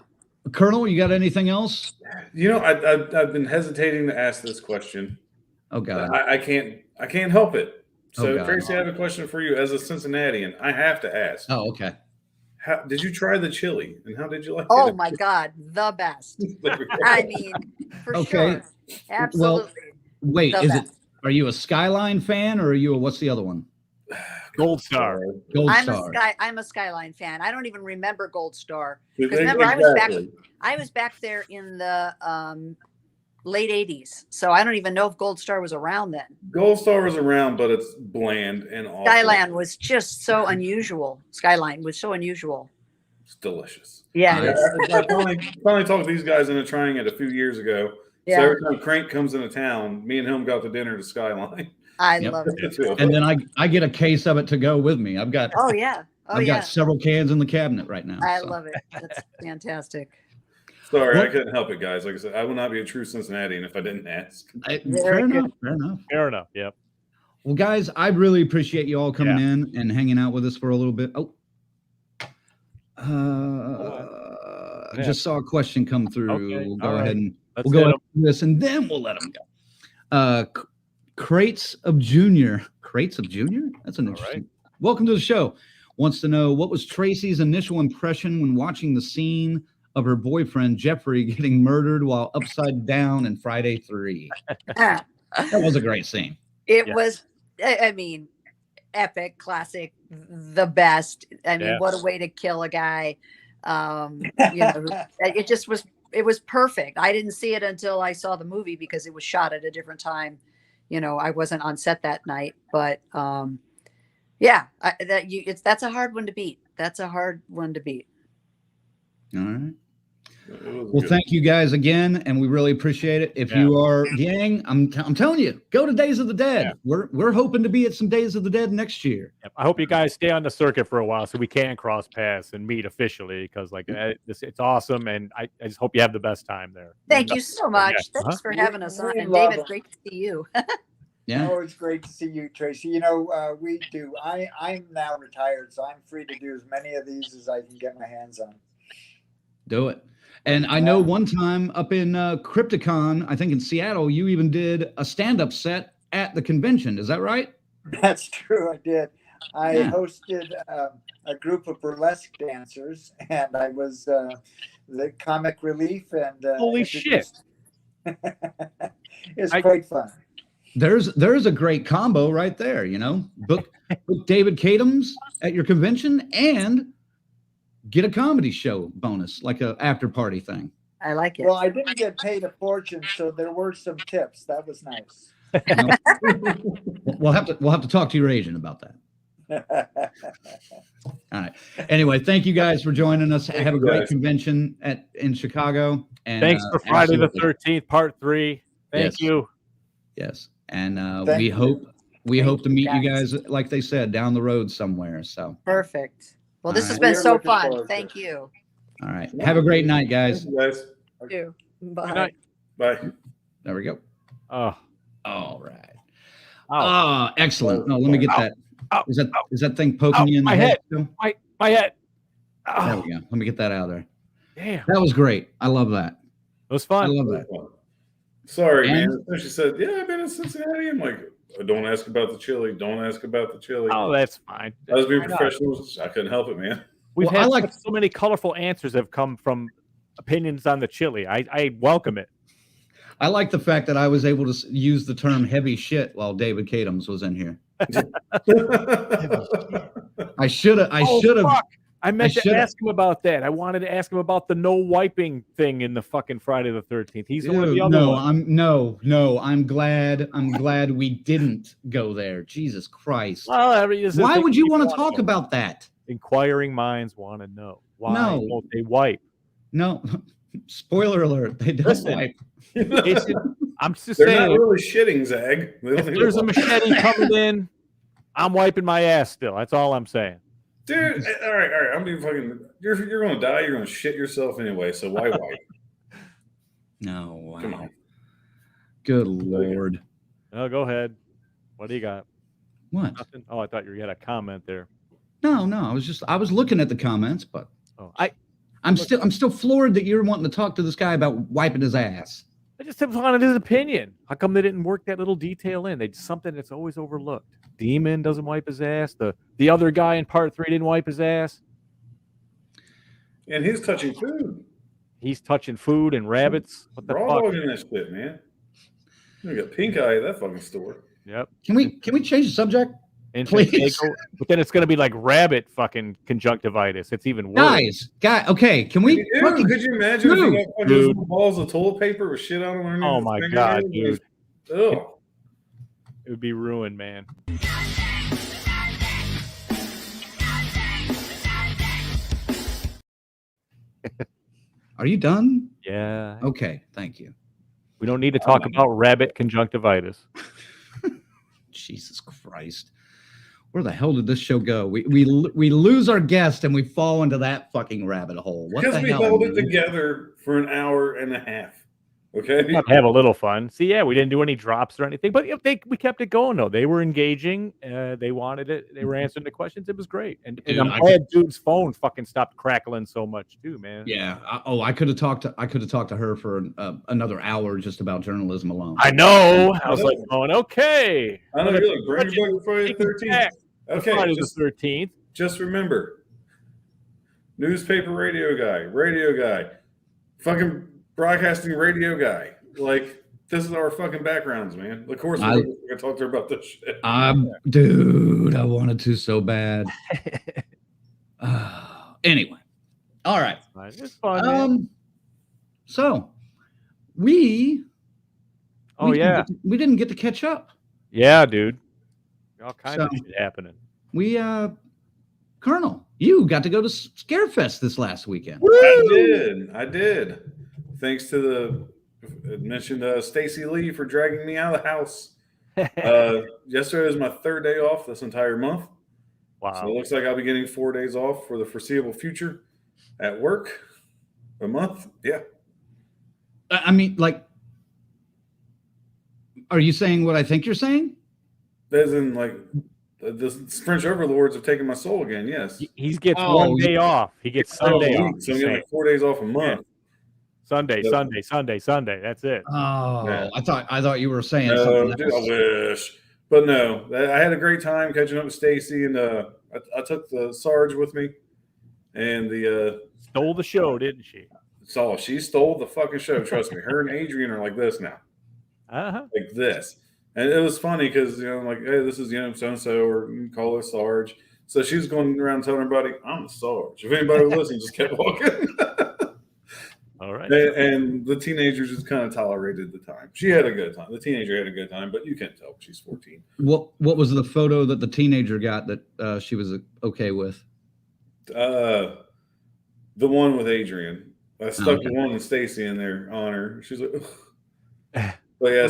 Colonel, you got anything else? I've been hesitating to ask this question. Oh God. I can't help it. So, Oh, God. Tracie, I have a question for you as a Cincinnatian. I have to ask. Oh, okay. How did you try the chili, and how did you like Oh it? my God, the best. I mean, for Okay. sure. Absolutely. Wait, The is best. it? Are you a Skyline fan or are you a what's the other one? Gold Star. Gold I'm Star. I'm a Skyline fan. I don't even remember Gold Star. Because remember, I was back there in the late 80s. So I don't even know if Gold Star was around then. Gold Star was around, but it's bland and awful. Skyline was just so unusual. Skyline was so unusual. It's delicious. Yeah. Yeah. I finally talked these guys into trying it a few years ago. Yeah. So every time Crank comes into town, me and him go out to dinner to Skyline. I Yep. love it. And then I get a case of it to go with me. I've got Oh yeah. Oh I've yeah. got several cans in the cabinet right now. I so. love it. That's fantastic. Sorry, Well- I couldn't help it, guys. Like I said, I would not be a true Cincinnatian if I didn't ask. Fair Very good. enough. Fair enough. Fair enough. Yep. Well, guys, I really appreciate you all coming in and hanging out with us for a little bit. Oh, I just saw a question come through. Okay, We'll go all right. ahead and Let's we'll go hit ahead and do this, and then we'll let them go. Crates of Junior. That's an interesting. right. Welcome to the show. Wants to know what was Tracie's initial impression when watching the scene of her boyfriend Jeffrey getting murdered while upside down in Friday 3. That was a great scene. It Yeah. was, I mean, epic, classic, the best. I mean, Yeah. what a way to kill a guy. It just was, it was perfect. I didn't see it until I saw the movie because it was shot at a different time. I wasn't on set that night, but that's a hard one to beat. That's a hard one to beat. All right. It was Well, good. thank you guys again, and we really appreciate it. If you are gang, I'm telling you, go to Days of the Dead. Yeah. We're hoping to be at some Days of the Dead next year. Yep. I hope you guys stay on the circuit for a while so we can cross paths and meet officially because it's awesome and I just hope you have the best time there. Thank you so much. Yeah. Thanks for having us on. We And love David, it. great to see you. Yeah. Oh, it's great to see you, Tracie. We do. I'm now retired, so I'm free to do as many of these as I can get my hands on. Do it. And I know one time up in Crypticon, I think in Seattle, you even did a stand-up set at the convention. Is that right? That's true. I did. I Yeah. hosted a group of burlesque dancers, and I was the comic relief. And Holy shit! It's quite fun. There's a great combo right there. Book David Katims at your convention and get a comedy show bonus, like a after party thing. I like it. Well, I didn't get paid a fortune, so there were some tips. That was nice. We'll have to talk to your agent about that. All right. Anyway, thank you guys for joining us. Have a great convention in Chicago. And thanks for Friday absolutely. the 13th, part 3. Thank you. Yes, and Thank we you. hope to meet you you guys, like they said, down the road somewhere. So, Perfect. Well, this All has right. been We're so looking fun. forward to Thank it. you. all right. Have a great night, guys. Thank you guys. You too. Bye. Good night. Bye. There we go. Oh, All right. ow, Excellent. No, let me get Ow. that. Ow. Is that thing poking you in the my head? head. still? my head. There Oh, we go. Let me get that out of there. damn. That was great. I love that. It was I fun. love that. Sorry, And- man. So she said, "Yeah, I've been in Cincinnati." I'm like, "Don't ask about the chili. Don't ask about the chili." Oh, that's fine. I was being Why not? professional. I couldn't help it, man. We've Well, I had like- so many colorful answers have come from opinions on the chili. I welcome it. I like the fact that I was able to use the term heavy shit while David Katims was in here. I should have. Fuck. I meant to should've. ask him about that. I wanted to ask him about the no wiping thing in the fucking Friday the 13th. He's one of the other ones. I'm glad we didn't go there. Jesus Christ. Well, Why would you want to talk about that? Inquiring minds want to know why No. won't they wipe? No. Spoiler alert. They don't Listen. wipe. I'm just They're saying, not really shitting, Zag. They don't if need there's to a machete coming in, I'm wiping my ass still. That's all I'm saying. Dude, all right. I'm being fucking. You're going to die. You're going to shit yourself anyway. So why wipe? No. Wow. Come on. Good Lord. Oh, go ahead. What do you got? What? Nothing? Oh, I thought you had a comment there. No. I was looking at the comments, but Oh, I'm still floored that you're wanting to talk to this guy about wiping his ass. I just wanted his opinion. How come they didn't work that little detail in? They did something that's always overlooked. Demon doesn't wipe his ass. The other guy in part 3 didn't wipe his ass. And he's touching food. He's touching food and rabbits. What the Raw fuck? dogging that shit, man. You got pink eye at that fucking store. Yep. Can we change the subject? And Please. but then it's going to be like rabbit fucking conjunctivitis. It's even worse. Okay, can we Dude, fucking could you imagine if Dude. you got fucking those little balls of toilet paper with shit on them? underneath Oh his my fingernails? God, dude. Ugh. It would be ruined, man. Are you done? Yeah. Okay, thank you. We don't need to talk about rabbit conjunctivitis. Jesus Christ. Where the hell did this show go? We lose our guest and we fall into that fucking rabbit hole. What Because the we hell? held it man? together for an hour and a half. Okay. Have a little fun. See, yeah, we didn't do any drops or anything, but we kept it going though. They were engaging. They wanted it. They were answering the questions. It was great. And Dude, I'm glad dude's phone fucking stopped crackling so much too, man. Yeah. I could have talked to her for another hour just about journalism alone. I know. I was like going, okay. I know you're like, bring your book Friday the 13th. Okay. Friday Just, the 13th. just remember newspaper radio guy, fucking broadcasting radio guy. Like, this is our fucking backgrounds, man. Of course, we're going to talk to her about this shit. Dude, I wanted to so bad. Anyway, all right. It's fun. Man. So we didn't get to catch up. Yeah, dude. All kinds of So- shit happening. We Colonel, you got to go to Scarefest this last weekend. I did. Thanks to the mentioned Stacy Lee for dragging me out of the house. Yesterday was my third day off this entire month. Wow. So it looks like I'll be getting 4 days off for the foreseeable future at work. A month. Yeah. I mean, like, are you saying what I think you're saying? As in, like, the French overlords have taken my soul again. Yes. He gets Oh, one day off. He gets Sunday off. So I'm getting like 4 days off a month. Sunday. That's it. Oh, Yeah. I thought you were saying No, something dude, I else. wish. But no, I had a great time catching up with Stacy, and I took the Sarge with me, and Stole the show, didn't she? she stole the fucking show. Trust me, her and Adrian are like this now, Uh-huh. like this, and it was funny because like, hey, this is so and so, or call her Sarge. So she was going around telling everybody, I'm a Sarge. If anybody was listening, just kept walking. All right. And the teenagers just kind of tolerated the time. She had a good time. The teenager had a good time, but you can't tell. She's 14. What was the photo that the teenager got that she was okay with? The one with Adrian. I stuck the one with Stacy in there on her. She's like, ugh. But yeah,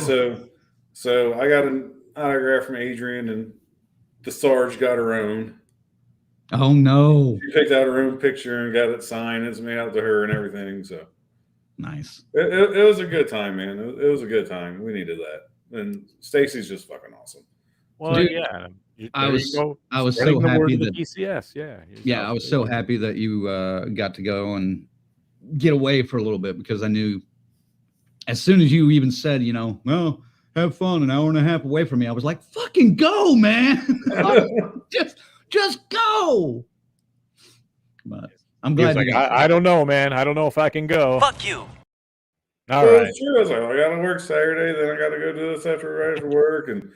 so I got an autograph from Adrian, and the Sarge got her own. Oh no! She picked out her own picture and got it signed. It's made out to her and everything. So nice. It was a good time, man. It was a good time. We needed that. And Stacy's just fucking awesome. Well, Dude, yeah. I was so happy that DCS. I was so happy that you got to go and get away for a little bit, because I knew as soon as you even said, well, have fun an hour and a half away from me, I was like, fucking go, man. just go. But I'm glad. Like, I don't know, man. I don't know if I can go. Fuck you. All right. It's true. I was like, I got to work Saturday, then I got to go do this right after work, and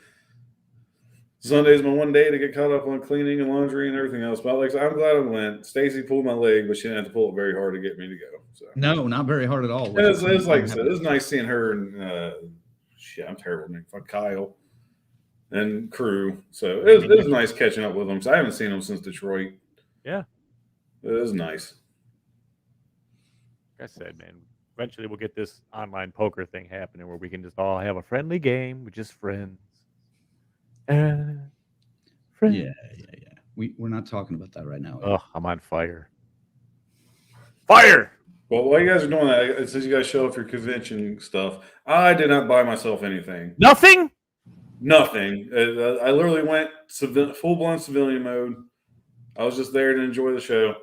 Sunday's my one day to get caught up on cleaning and laundry and everything else. But like, I'm glad I went. Stacy pulled my leg, but she didn't have to pull it very hard to get me to go. So No, not very hard at all. it was like I said, it was nice seeing her and I'm terrible name. Fuck Kyle and crew. So it was nice catching up with them. So I haven't seen them since Detroit. Yeah, it was nice. Like I said, man, eventually we'll get this online poker thing happening where we can just all have a friendly game with just friends. Friends. Yeah. We're not talking about that right now. Oh, I'm on fire. Fire! Well, while you guys are doing that, it says you guys show off your convention stuff. I did not buy myself anything. Nothing? Nothing. I literally went full-blown civilian mode. I was just there to enjoy the show.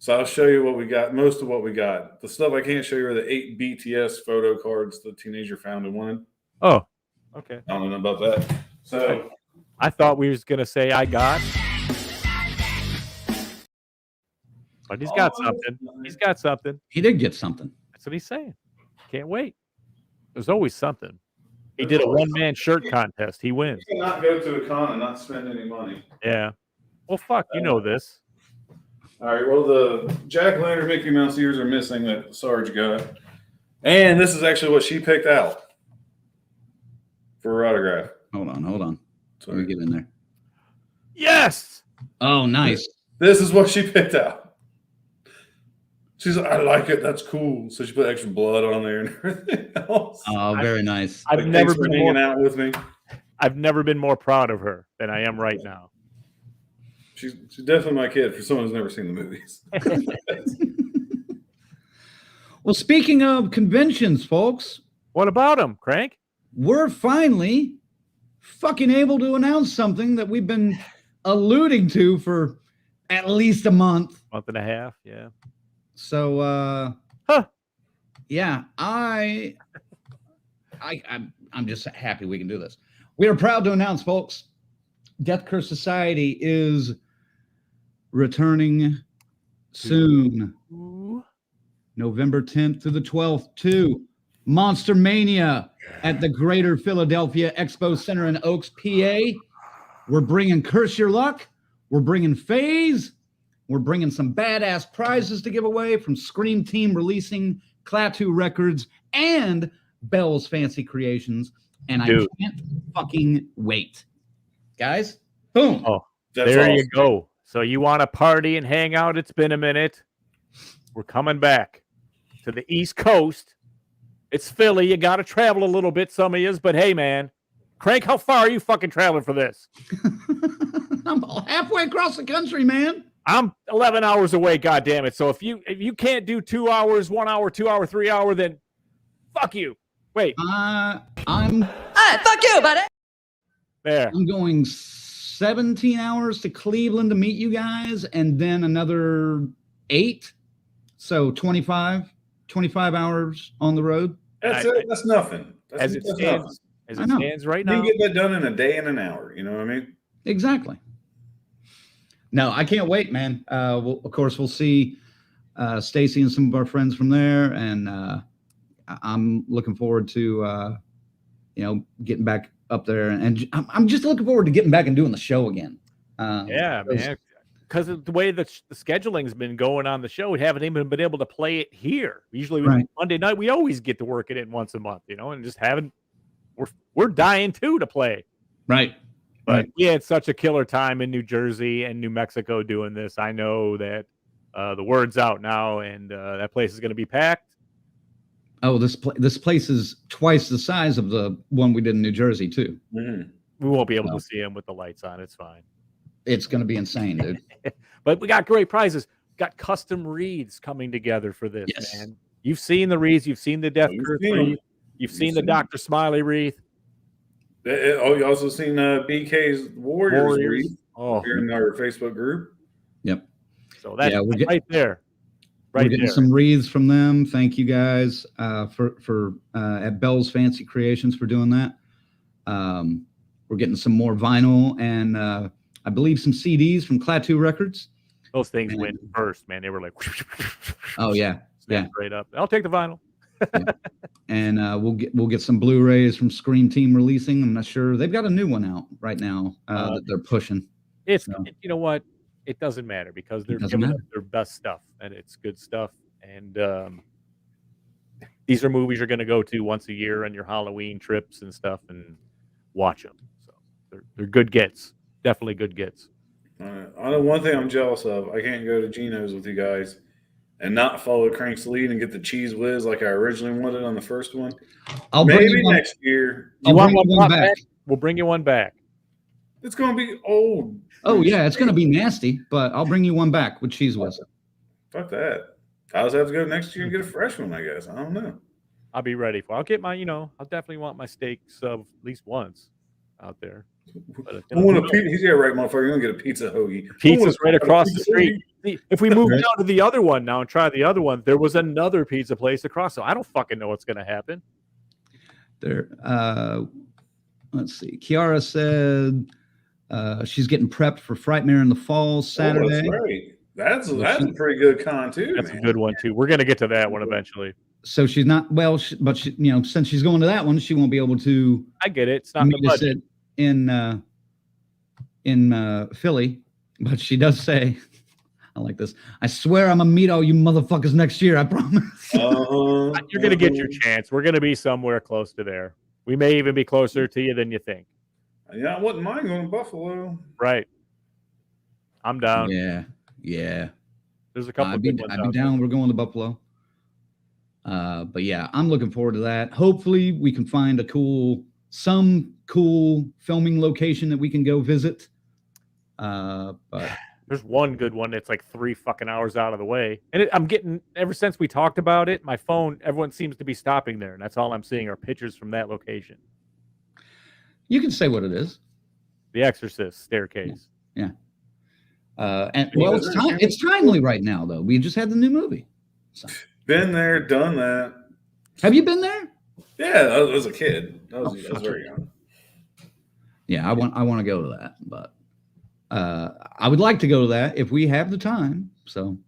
So I'll show you what we got, most of what we got. The stuff I can't show you are the 8 BTS photo cards the teenager found and wanted. Oh, okay. I don't know about that. So I thought we was going to say I got. But he's got something. He's got something. He did get something. That's what he's saying. Can't wait. There's always something. He did a one-man shirt contest. He wins. You cannot go to a con and not spend any money. Yeah. Well, fuck. You know this. All right. Well, the Jack-o'-lantern Mickey Mouse ears are missing that Sarge got. And this is actually what she picked out for her autograph. Hold on. Let me get in there. Yes. Oh, nice. This is what she picked out. She's like, I like it. That's cool. So she put extra blood on there and everything else. Oh, very nice. I've never been hanging out with me. I've never been more proud of her than I am right now. She's definitely my kid for someone who's never seen the movies. Well, speaking of conventions, folks, What about him, Crank? we're finally fucking able to announce something that we've been alluding to for at least a month. Month and a half. Yeah. So, yeah, I'm just happy we can do this. We are proud to announce, folks, Death Curse Society is returning soon, November 10th to the 12th, to Monster Mania at the Greater Philadelphia Expo Center in Oaks, PA. We're bringing Curse Your Luck. We're bringing Phase. We're bringing some badass prizes to give away from Scream Team releasing Klaatu Records and Bell's Fancy Creations. And I can't fucking wait. Guys, boom. Oh, That's there awesome. you go. So you want to party and hang out? It's been a minute. We're coming back to the East Coast. It's Philly. You got to travel a little bit, some of yous. But hey, man, Crank, how far are you fucking traveling for this? I'm halfway across the country, man. I'm 11 hours away, goddammit. So if you can't do 2 hours, 1 hour, 2 hour, 3 hour, then fuck you. Wait. Fuck you, buddy. There. I'm going 17 hours to Cleveland to meet you guys, and then another 8. So 25 hours on the road. That's it. That's nothing. As it stands right now. You can get that done in a day and an hour. You know what I mean? Exactly. No, I can't wait, man. Of course, we'll see Stacy and some of our friends from there, and I'm looking forward to getting back up there, and I'm just looking forward to getting back and doing the show again. Yeah, man. because of the way the scheduling's been going on the show, we haven't even been able to play it here. Usually Monday night, we always get to work it in once a month, and just haven't. We're dying to play. Right. But yeah, it's such a killer time in New Jersey and New Mexico doing this. I know that the word's out now, and that place is going to be packed. Oh, this place is twice the size of the one we did in New Jersey too. Mm. We won't be able to see them with the lights on. It's fine. It's going to be insane, dude. But we got great prizes. Got custom wreaths coming together for this, man. You've seen the wreaths. You've seen the Death Curse wreath. You've seen the Dr. Smiley wreath. Oh, you also seen BK's Warriors wreath here in our Facebook group. Yep. So that's right there. We're getting some wreaths from them. Thank you guys for at Bell's Fancy Creations for doing that. We're getting some more vinyl and I believe some CDs from Klaatu Records. Those things went first, man. They were like, oh yeah, straight up. I'll take the vinyl. Yeah. And we'll get some Blu-rays from Scream Team releasing. I'm not sure they've got a new one out right now that they're pushing. You know what? It doesn't matter because they're giving us their best stuff and it's good stuff. And these are movies you're going to go to once a year on your Halloween trips and stuff and watch them. So they're good gets. Definitely good gets. I know one thing I'm jealous of. I can't go to Gino's with you guys and not follow Crank's lead and get the cheese whiz like I originally wanted on the first one. Maybe next year. You want one back? We'll bring you one back. It's going to be old. Oh, yeah, it's going to be nasty, but I'll bring you one back with cheese whiz. Fuck that. I'll just have to go next year and get a fresh one, I guess. I don't know. I'll be ready for it. I'll get my, I'll definitely want my steak sub at least once out there. But, I want a pizza. He's right, motherfucker. You're going to get a pizza hoagie. Pizza's right across the street. See, if we move down to the other one now and try the other one, there was another pizza place across. So I don't fucking know what's going to happen. There. Let's see. Kiara said she's getting prepped for Frightmare in the fall Saturday. Oh, that's right. That's a pretty good con too. That's a good one too. We're going to get to that one eventually. So she's not but she, since she's going to that one, she won't be able to. I get it. It's not the budget in Philly, but she does say, I like this. I swear I'm gonna meet all you motherfuckers next year. I promise. You're gonna get your chance. We're gonna be somewhere close to there. We may even be closer to you than you think. Yeah, I wouldn't mind going to Buffalo. Right. I'm down. Yeah. There's a couple. I'd be down. We're going to Buffalo. But yeah, I'm looking forward to that. Hopefully, we can find some cool filming location that we can go visit. But there's one good one that's like 3 fucking hours out of the way. And I'm getting, ever since we talked about it, my phone, everyone seems to be stopping there. And that's all I'm seeing are pictures from that location. You can say what it is. The Exorcist staircase. Yeah. And well, it's timely right now, though. We just had the new movie. So. Been there, done that. Have you been there? Yeah, I was a kid. I was very young. Yeah, I want to go to that, but I would like to go to that if we have the time. So,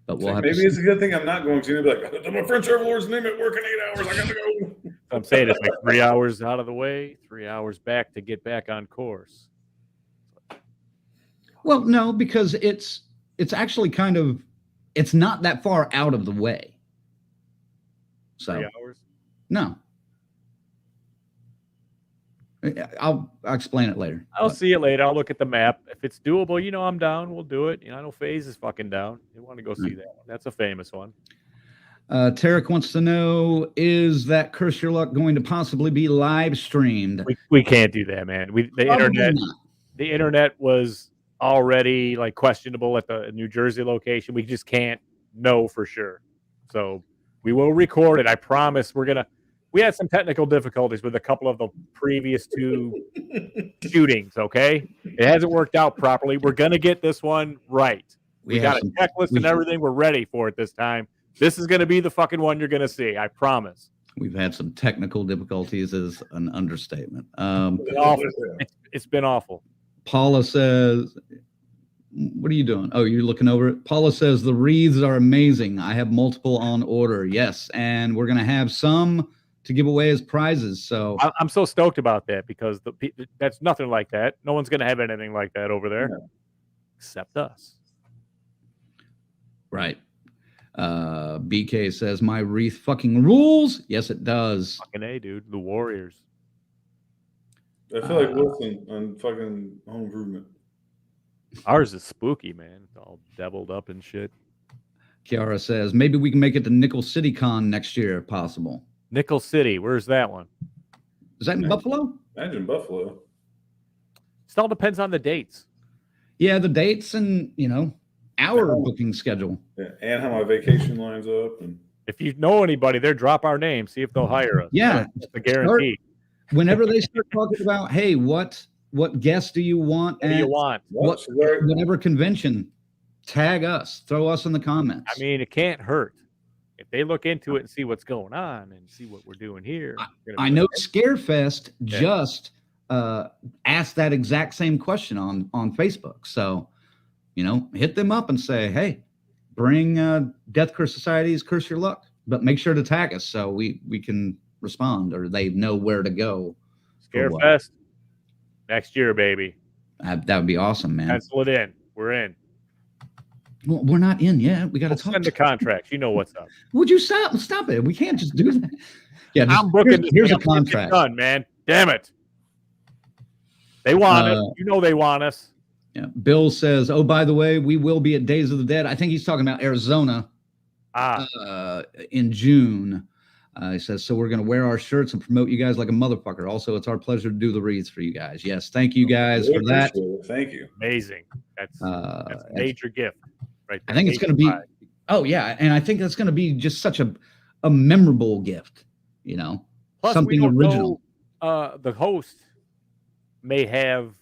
but we'll have maybe it's a good thing I'm not going to. Be like, my French Overlord's name at work in 8 hours. I got to go. I'm saying it's like 3 hours out of the way, 3 hours back to get back on course. Well, no, because it's actually it's not that far out of the way. So 3 hours? No. I'll explain it later. I'll see it later. I'll look at the map. If it's doable, I'm down. We'll do it. I know FaZe is fucking down. You want to go see that one. That's a famous one. Tarek wants to know, is that Curse Your Luck going to possibly be live streamed? We can't do that, man. The internet was already like questionable at the New Jersey location. We just can't know for sure. So we will record it. I promise. We had some technical difficulties with a couple of the previous 2 shootings, okay? It hasn't worked out properly. We're going to get this one right. We got a checklist and everything. We're ready for it this time. This is going to be the fucking one you're going to see. I promise. We've had some technical difficulties is an understatement. It's been awful. Paula says, what are you doing? Oh, you're looking over it. Paula says, the wreaths are amazing. I have multiple on order. Yes, and we're going to have some to give away as prizes. So I'm so stoked about that because that's nothing like that. No one's going to have anything like that over there except us. Right. BK says my wreath fucking rules. Yes, it does. Fucking A, dude. The Warriors. I feel like Wilson on fucking Home Improvement. Ours is spooky, man. It's all deviled up and shit. Kiara says maybe we can make it to Nickel City Con next year if possible. Nickel City. Where's that one? Is that in Buffalo? Imagine Buffalo. It all depends on the dates. Yeah, the dates and, our booking schedule. Yeah, and how my vacation lines up. And If you know anybody there, drop our name. See if they'll hire us. Yeah. That's a guarantee. Whenever they start talking about, hey, what guests do you want? What do you want? Whatever convention, tag us. Throw us in the comments. I mean, it can't hurt. If they look into it and see what's going on and see what we're doing here. I know Scarefest just asked that exact same question on Facebook. So, hit them up and say, hey, bring Death Curse Society's Curse Your Luck, but make sure to tag us so we can respond or they know where to go. Scarefest next year, baby. That would be awesome, man. Pencil it in. We're in. Well, we're not in yet. We got to talk. Send the contracts. You know what's up. Would you stop it? We can't just do that. Yeah, I'm booking. Here's a contract. Done, man. Damn it. They want us. You know they want us. Yeah. Bill says, "Oh, by the way, we will be at Days of the Dead." I think he's talking about Arizona. In June. He says, so we're going to wear our shirts and promote you guys like a motherfucker. Also, it's our pleasure to do the reads for you guys. Yes, thank you guys for that. Thank you. Amazing. That's a major gift. Right there. I think it's going to be, and I think that's going to be just such a memorable gift, Plus, something original. The host may have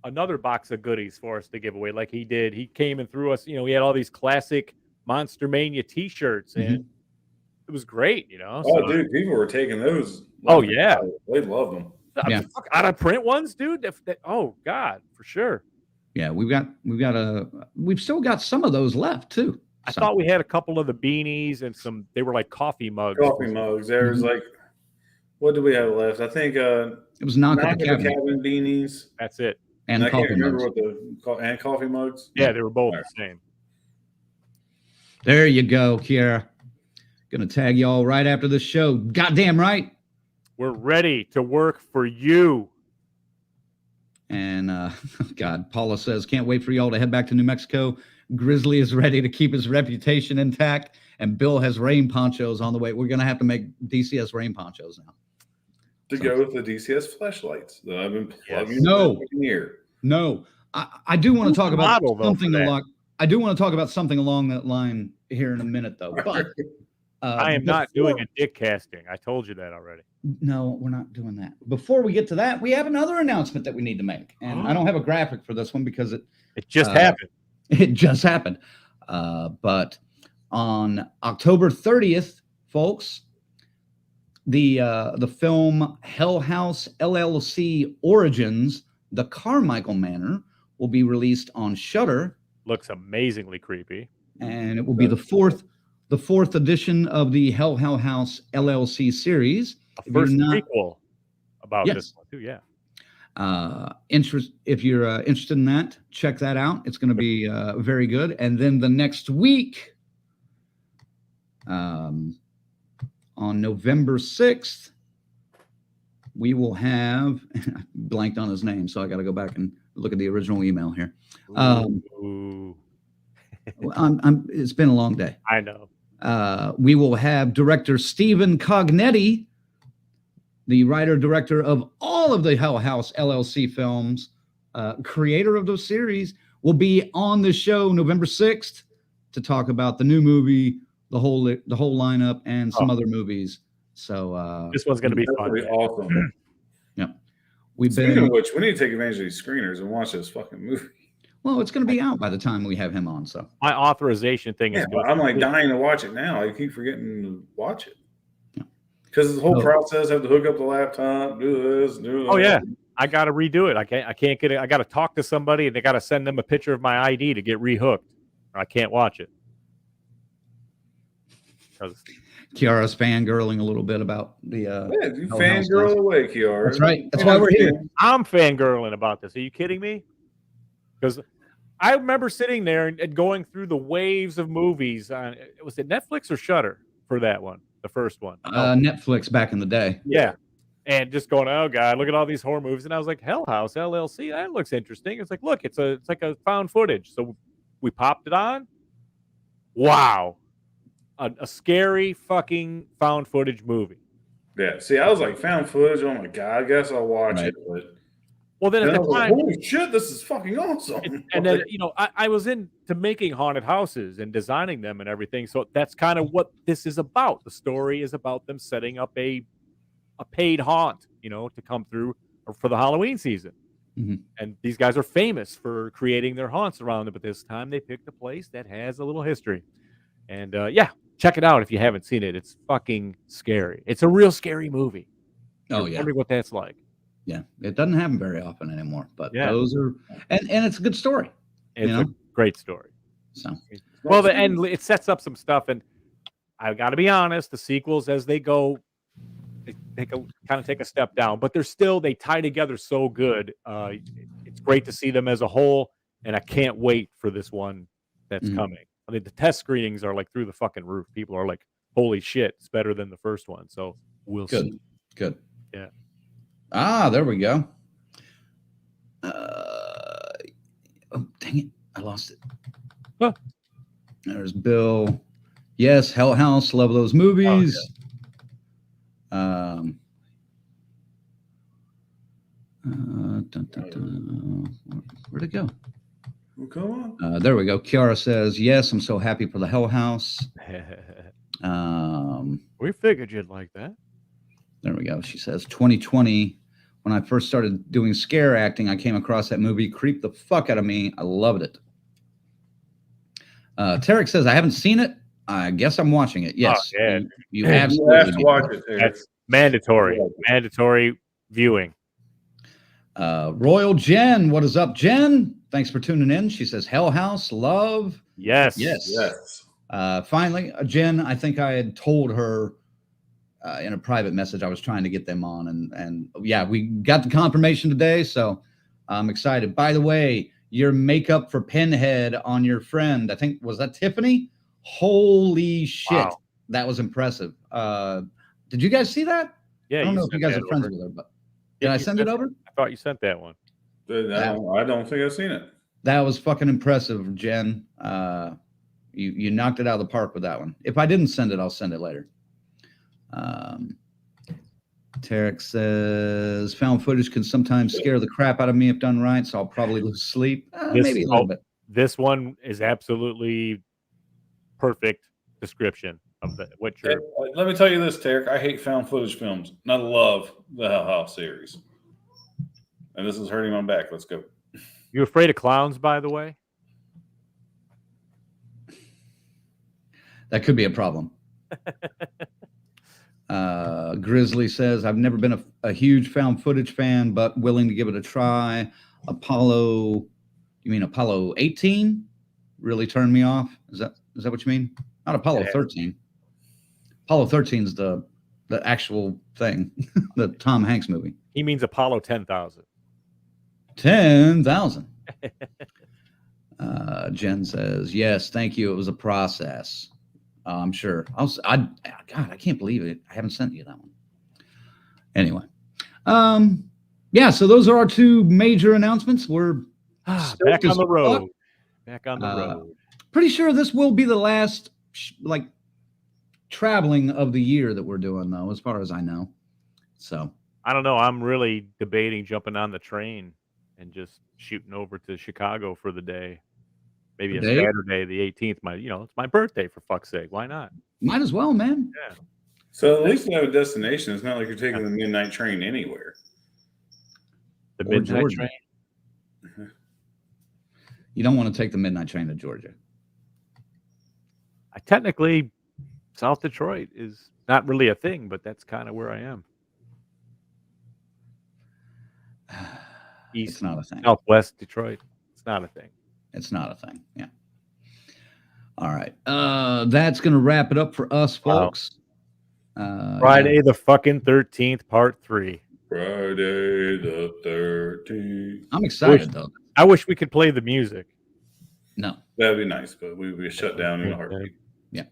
another box of goodies for us to give away like he did. He came and threw us, he had all these classic Monster Mania t-shirts and it was great, Oh, dude, people were taking those. Yeah. They love them. Yeah. Out of print ones, dude. Oh God, for sure. Yeah, we've still got some of those left too. I thought we had a couple of the beanies and they were like coffee mugs. There was like, what do we have left? I think it was Knock at the Cabin beanies. That's it. And I can't coffee remember mugs. and coffee mugs. Yeah, they were both the same. There you go, Kiara. Gonna tag y'all right after the show. Goddamn right. We're ready to work for you. And God, Paula says, can't wait for y'all to head back to New Mexico. Grizzly is ready to keep his reputation intact, and Bill has rain ponchos on the way. We're gonna have to make DCS rain ponchos now. To go with the DCS flashlights that I've been plugging here. No. I do want to talk about something along. I do want to talk about something along that line here in a minute, though. But I am not doing a dick casting. I told you that already. No, we're not doing that. Before we get to that, we have another announcement that we need to make. And I don't have a graphic for this one because it just happened. It just happened. But on October 30th, folks, the film Hell House LLC Origins, The Carmichael Manor, will be released on Shudder. Looks amazingly creepy. And it will be the fourth edition of the Hell House LLC series. First prequel about this one too, yeah. If you're interested in that, check that out. It's going to be very good. And then the next week, on November 6th, we will have blanked on his name, so I got to go back and look at the original email here. It's been a long day. I know. We will have director Stephen Cognetti, the writer-director of all of the Hell House LLC films, creator of those series, will be on the show November 6th to talk about the new movie, the whole lineup, and some other movies. So this one's going to be fun. Awesome. Yeah. Speaking of which, we need to take advantage of these screeners and watch this fucking movie. Well, it's going to be out by the time we have him on. So my authorization thing is good. I'm like dying to watch it now. I keep forgetting to watch it. Because the whole process, I have to hook up the laptop, do this, do that. Oh yeah, I got to redo it. I can't get it. I got to talk to somebody, and they got to send them a picture of my ID to get rehooked, or I can't watch it. Kiara's fangirling a little bit about the. You fangirl away, Kiara. That's right. That's why we're here. I'm fangirling about this. Are you kidding me? Because I remember sitting there and going through the waves of movies. Was it Netflix or Shudder for that one? The first one. Netflix back in the day. Yeah. And just going, oh God, look at all these horror movies. And I was like, Hell House LLC, that looks interesting. It's like, look, it's like a found footage. So we popped it on. Wow. A scary fucking found footage movie. Yeah. See, I was like, found footage. Oh my God, I guess I'll watch it. But well, then at the time, holy shit, this is fucking awesome. And then, I was into making haunted houses and designing them and everything. So that's kind of what this is about. The story is about them setting up a paid haunt, to come through for the Halloween season. Mm-hmm. And these guys are famous for creating their haunts around them. But this time they picked a place that has a little history. And check it out if you haven't seen it. It's fucking scary. It's a real scary movie. Oh, yeah. Wondering what that's like. Yeah. It doesn't happen very often anymore. But yeah. those are, and it's a good story. It's a great story. So, well, and it sets up some stuff. And I got to be honest, the sequels as they go, they kind of take a step down, but they tie together so good. It's great to see them as a whole, and I can't wait for this one that's coming. I mean, the test screenings are like through the fucking roof. People are like, "Holy shit, it's better than the first one." So we'll see. Good. Yeah. There we go. Oh, dang it! I lost it. Huh. There's Bill. Yes, Hell House. Love those movies. Oh, yeah. Where'd it go? Well, come on. There we go. Kiara says, yes, I'm so happy for the Hell House. We figured you'd like that. There we go. She says, 2020, when I first started doing scare acting, I came across that movie, creeped the fuck out of me. I loved it. Tarek says, I haven't seen it. I guess I'm watching it. Yes. Oh, yeah. You absolutely have to watch it. That's mandatory. Mandatory viewing. Royal Jen, what is up, Jen? Thanks for tuning in. She says, Hell House, love. Yes. Finally, Jen, I think I had told her in a private message I was trying to get them on, and yeah, we got the confirmation today, so I'm excited. By the way, your makeup for Pinhead on your friend, I think, was that Tiffany? Holy shit. Wow. That was impressive. Did you guys see that? Yeah. I don't know if you guys are friends with her, but did I send it over? I thought you sent that one. I don't think I've seen it. That was fucking impressive, Jen. You knocked it out of the park with that one. If I didn't send it, I'll send it later. Tarek says, found footage can sometimes scare the crap out of me if done right, so I'll probably lose sleep. Maybe a little bit. This one is absolutely perfect description of what you're. Let me tell you this, Tarek. I hate found footage films, and I love the Hell House series. And this is hurting my back. Let's go. You afraid of clowns, by the way? That could be a problem. Grizzly says, I've never been a huge found footage fan, but willing to give it a try. Apollo 18 really turned me off. Is that what you mean? Not Apollo 13. Apollo 13 is the actual thing, the Tom Hanks movie. He means Apollo 10,000. 10,000. Jen says, yes, thank you. It was a process. I'm sure. God, I can't believe it. I haven't sent you that one. Anyway. Yeah, so those are our two major announcements. We're back on the road. Back on the road. Pretty sure this will be the last traveling of the year that we're doing, though, as far as I know. So I don't know. I'm really debating jumping on the train and just shooting over to Chicago for the day. Maybe Saturday, the 18th. It's my birthday, for fuck's sake. Why not? Might as well, man. Yeah. So at least you have a destination. It's not like you're taking the midnight train anywhere. The midnight train? You don't want to take the midnight train to Georgia. Technically, South Detroit is not really a thing, but that's kind of where I am. It's not a thing. Southwest Detroit. It's not a thing. It's not a thing. Yeah. All right. That's going to wrap it up for us, folks. Wow. Friday the fucking 13th, part 3. Friday the 13th. I'm excited, though. I wish we could play the music. No. That'd be nice, but we'd be shut down in a heartbeat. Yeah.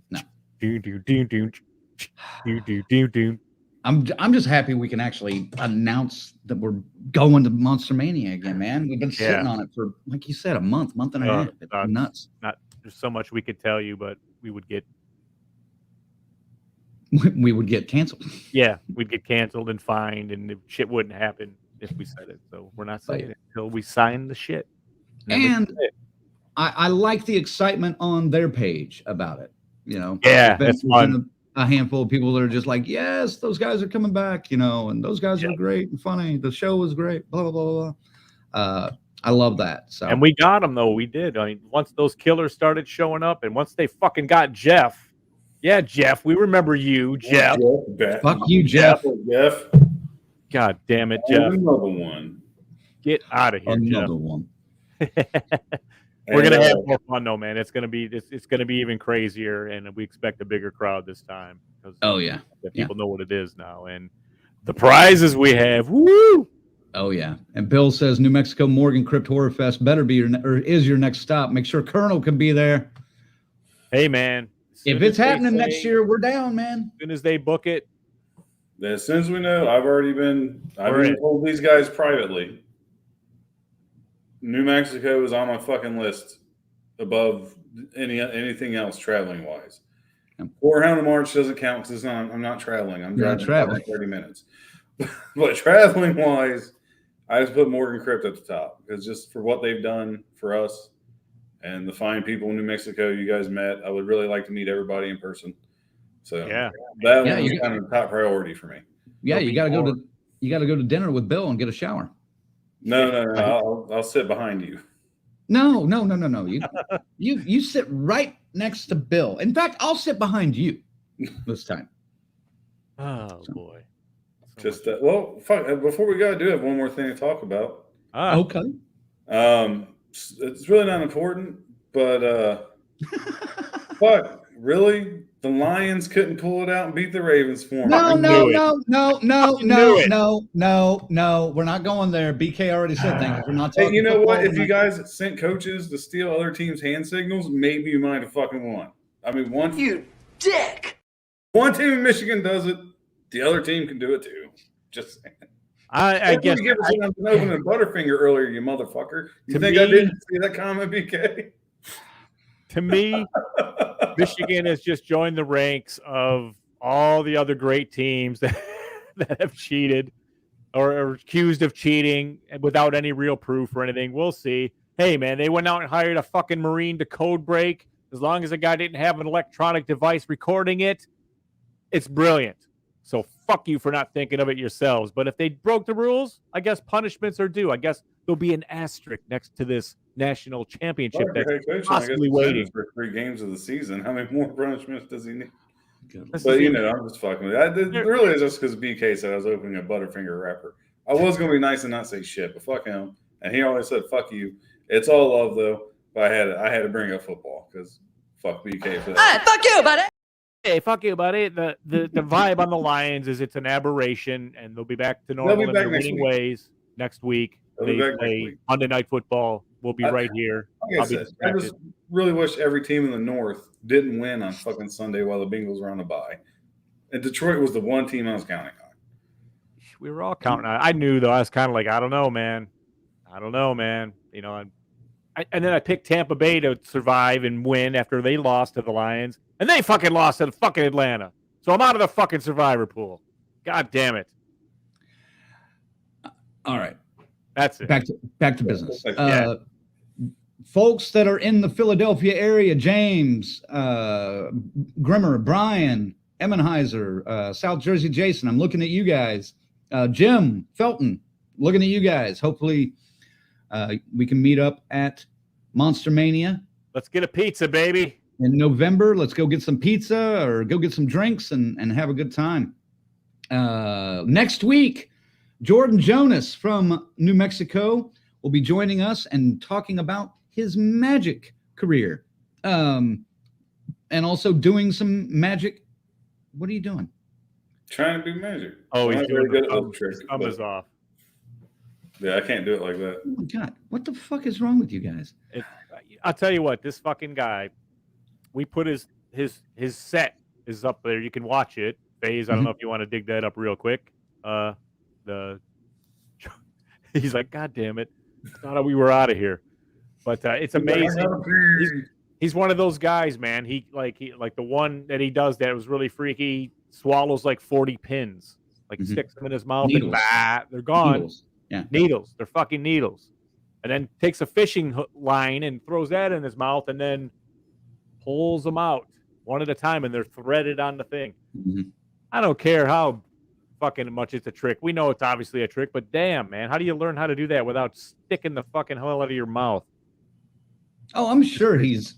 No. I'm just happy we can actually announce that we're going to Monster Mania again, man. We've been sitting on it for, like you said, a month and a half. It's nuts. There's so much we could tell you, but we would get canceled. Yeah, we'd get canceled and fined, and shit wouldn't happen if we said it. So we're not saying it until we sign the shit. And I like the excitement on their page about it. You know, yeah, that's fun. A handful of people that are just like, yes, those guys are coming back, you know, and those guys are great and funny. The show was great, blah, blah, blah, blah. I love that. So, and we got them, though. We did. I mean, once those killers started showing up, and once they fucking got Jeff. Yeah, Jeff, we remember you, Jeff. Fuck you, Jeff. Jeff. God damn it, Jeff. Another one. Get out of here, Another Jeff. one. We're gonna have more fun, though, man. It's gonna be even crazier, and we expect a bigger crowd this time. Oh yeah, people know what it is now, and the prizes we have. Woo! Oh yeah. And Bill says New Mexico Morgan Crypt Horror Fest better be is your next stop. Make sure Colonel can be there. Hey man, if it's happening next year, we're down, man. As soon as they book it. As soon as we know, I've been told these guys privately. New Mexico is on my fucking list above anything else traveling wise. Hound of March doesn't count because I'm not traveling. I'm driving 30 minutes. But traveling wise, I just put Morgan Crypt at the top because just for what they've done for us and the fine people in New Mexico you guys met, I would really like to meet everybody in person. So that was kind of top priority for me. Yeah, you got to go to dinner with Bill and get a shower. No. I'll sit behind you. No. You sit right next to Bill. In fact, I'll sit behind you this time. Oh boy. Just before we go, I do have one more thing to talk about. Okay. It's really not important, but fuck, really? The Lions couldn't pull it out and beat the Ravens for me. No. We're not going there. BK already said things. We're not talking. Hey, you know what? If you guys sent coaches to steal other teams' hand signals, maybe you might have fucking won. I mean, you dick. One team in Michigan does it. The other team can do it too. Just saying. I guess you an open and Butterfinger earlier, you motherfucker. You think I didn't see that comment, BK? To me, Michigan has just joined the ranks of all the other great teams that have cheated or are accused of cheating without any real proof or anything. We'll see. Hey, man, they went out and hired a fucking Marine to code break. As long as the guy didn't have an electronic device recording it, it's brilliant. So fuck you for not thinking of it yourselves. But if they broke the rules, I guess punishments are due. I guess there'll be an asterisk next to this national championship that's possibly waiting for 3 games of the season. How many more punishments does he need? But you know, I'm just fucking with it. Really, it's just because BK said I was opening a Butterfinger wrapper. I was going to be nice and not say shit, but fuck him. And he always said, "Fuck you." It's all love though. But I had to bring up football because fuck BK for that. Fuck you, buddy. Hey, fuck you, buddy. The vibe on the Lions is it's an aberration, and they'll be back to normal in their winning ways next week. They play Monday Night Football. We'll be right here. Like I just really wish every team in the North didn't win on fucking Sunday while the Bengals were on a bye. And Detroit was the one team I was counting on. We were all counting on it. I knew, though. I was kind of like, I don't know, man. You know, and then I picked Tampa Bay to survive and win after they lost to the Lions. And they fucking lost to the fucking Atlanta. So I'm out of the fucking survivor pool. God damn it. All right. That's it. Back to business. Folks that are in the Philadelphia area, James, Grimmer, Brian, Emmenheiser, South Jersey Jason, I'm looking at you guys. Jim, Felton, looking at you guys. Hopefully we can meet up at Monster Mania. Let's get a pizza, baby. In November, let's go get some pizza or go get some drinks and have a good time. Next week, Jordan Jonas from New Mexico will be joining us and talking about his magic career. And also doing some magic. What are you doing? Trying to do magic. Oh, he's doing the thumb is off. Yeah, I can't do it like that. Oh my God, what the fuck is wrong with you guys? I'll tell you what, this fucking guy, we put his set is up there. You can watch it. Faze, I don't know if you want to dig that up real quick. He's like, God damn it, thought we were out of here. But it's amazing. He's one of those guys, man. He like the one that he does that was really freaky. Swallows like 40 pins, like sticks them in his mouth, Needles. and they're gone. Needles. Yeah, needles. They're fucking needles. And then takes a fishing line and throws that in his mouth, and then pulls them out one at a time, and they're threaded on the thing. I don't care how fucking much it's a trick. We know it's obviously a trick, but damn, man, how do you learn how to do that without sticking the fucking hell out of your mouth? Oh, I'm sure he's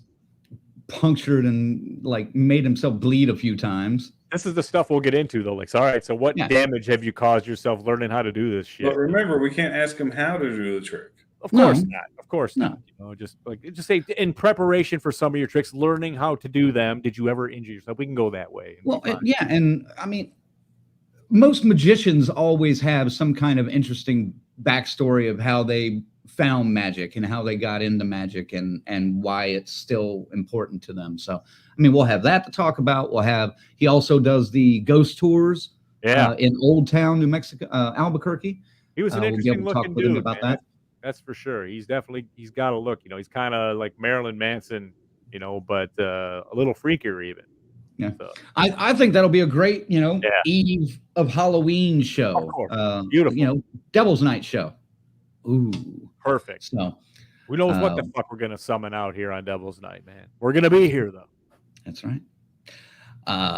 punctured and like made himself bleed a few times. This is the stuff we'll get into, though. Like, all right, so what damage have you caused yourself learning how to do this shit? But remember, we can't ask him how to do the trick. Of course not. Of course not. You know, just say in preparation for some of your tricks, learning how to do them. Did you ever injure yourself? We can go that way. Well, yeah, and I mean, most magicians always have some kind of interesting backstory of how they found magic and how they got into magic and why it's still important to them. So, I mean, we'll have that to talk about. He also does the ghost tours in Old Town, New Mexico, Albuquerque. He was an interesting looking dude about that. That's for sure. He's got a look, you know, he's kind of like Marilyn Manson, you know, but a little freakier even. Yeah. So. I think that'll be a great, you know, Eve of Halloween show. Of course. Beautiful. You know, Devil's Night show. Ooh. Perfect. So who knows what the fuck we're going to summon out here on Devil's Night, man. We're going to be here, though. That's right.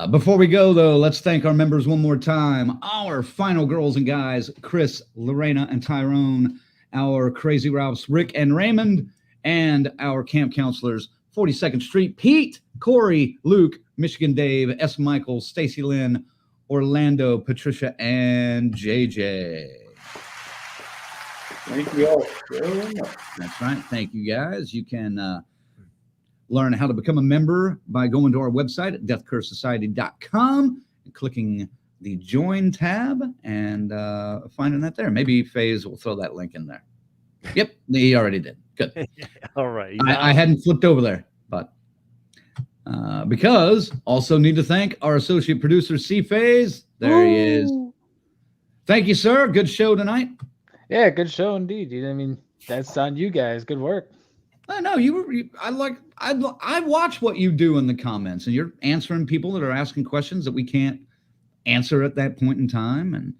Before we go, though, let's thank our members one more time. Our final girls and guys, Chris, Lorena, and Tyrone. Our Crazy Ralphs, Rick and Raymond. And our camp counselors, 42nd Street, Pete, Corey, Luke, Michigan Dave, S. Michael, Stacy Lynn, Orlando, Patricia, and JJ. Thank you all very much. That's right. Thank you, guys. You can learn how to become a member by going to our website at deathcursesociety.com and clicking the Join tab and finding that there. Maybe Faze will throw that link in there. Yep, he already did. Good. All right. I hadn't flipped over there, but because also need to thank our associate producer, C. Faze. There he is. Thank you, sir. Good show tonight. Yeah, good show indeed. I mean, that's on you guys. Good work. I know I watch what you do in the comments, and you're answering people that are asking questions that we can't answer at that point in time, and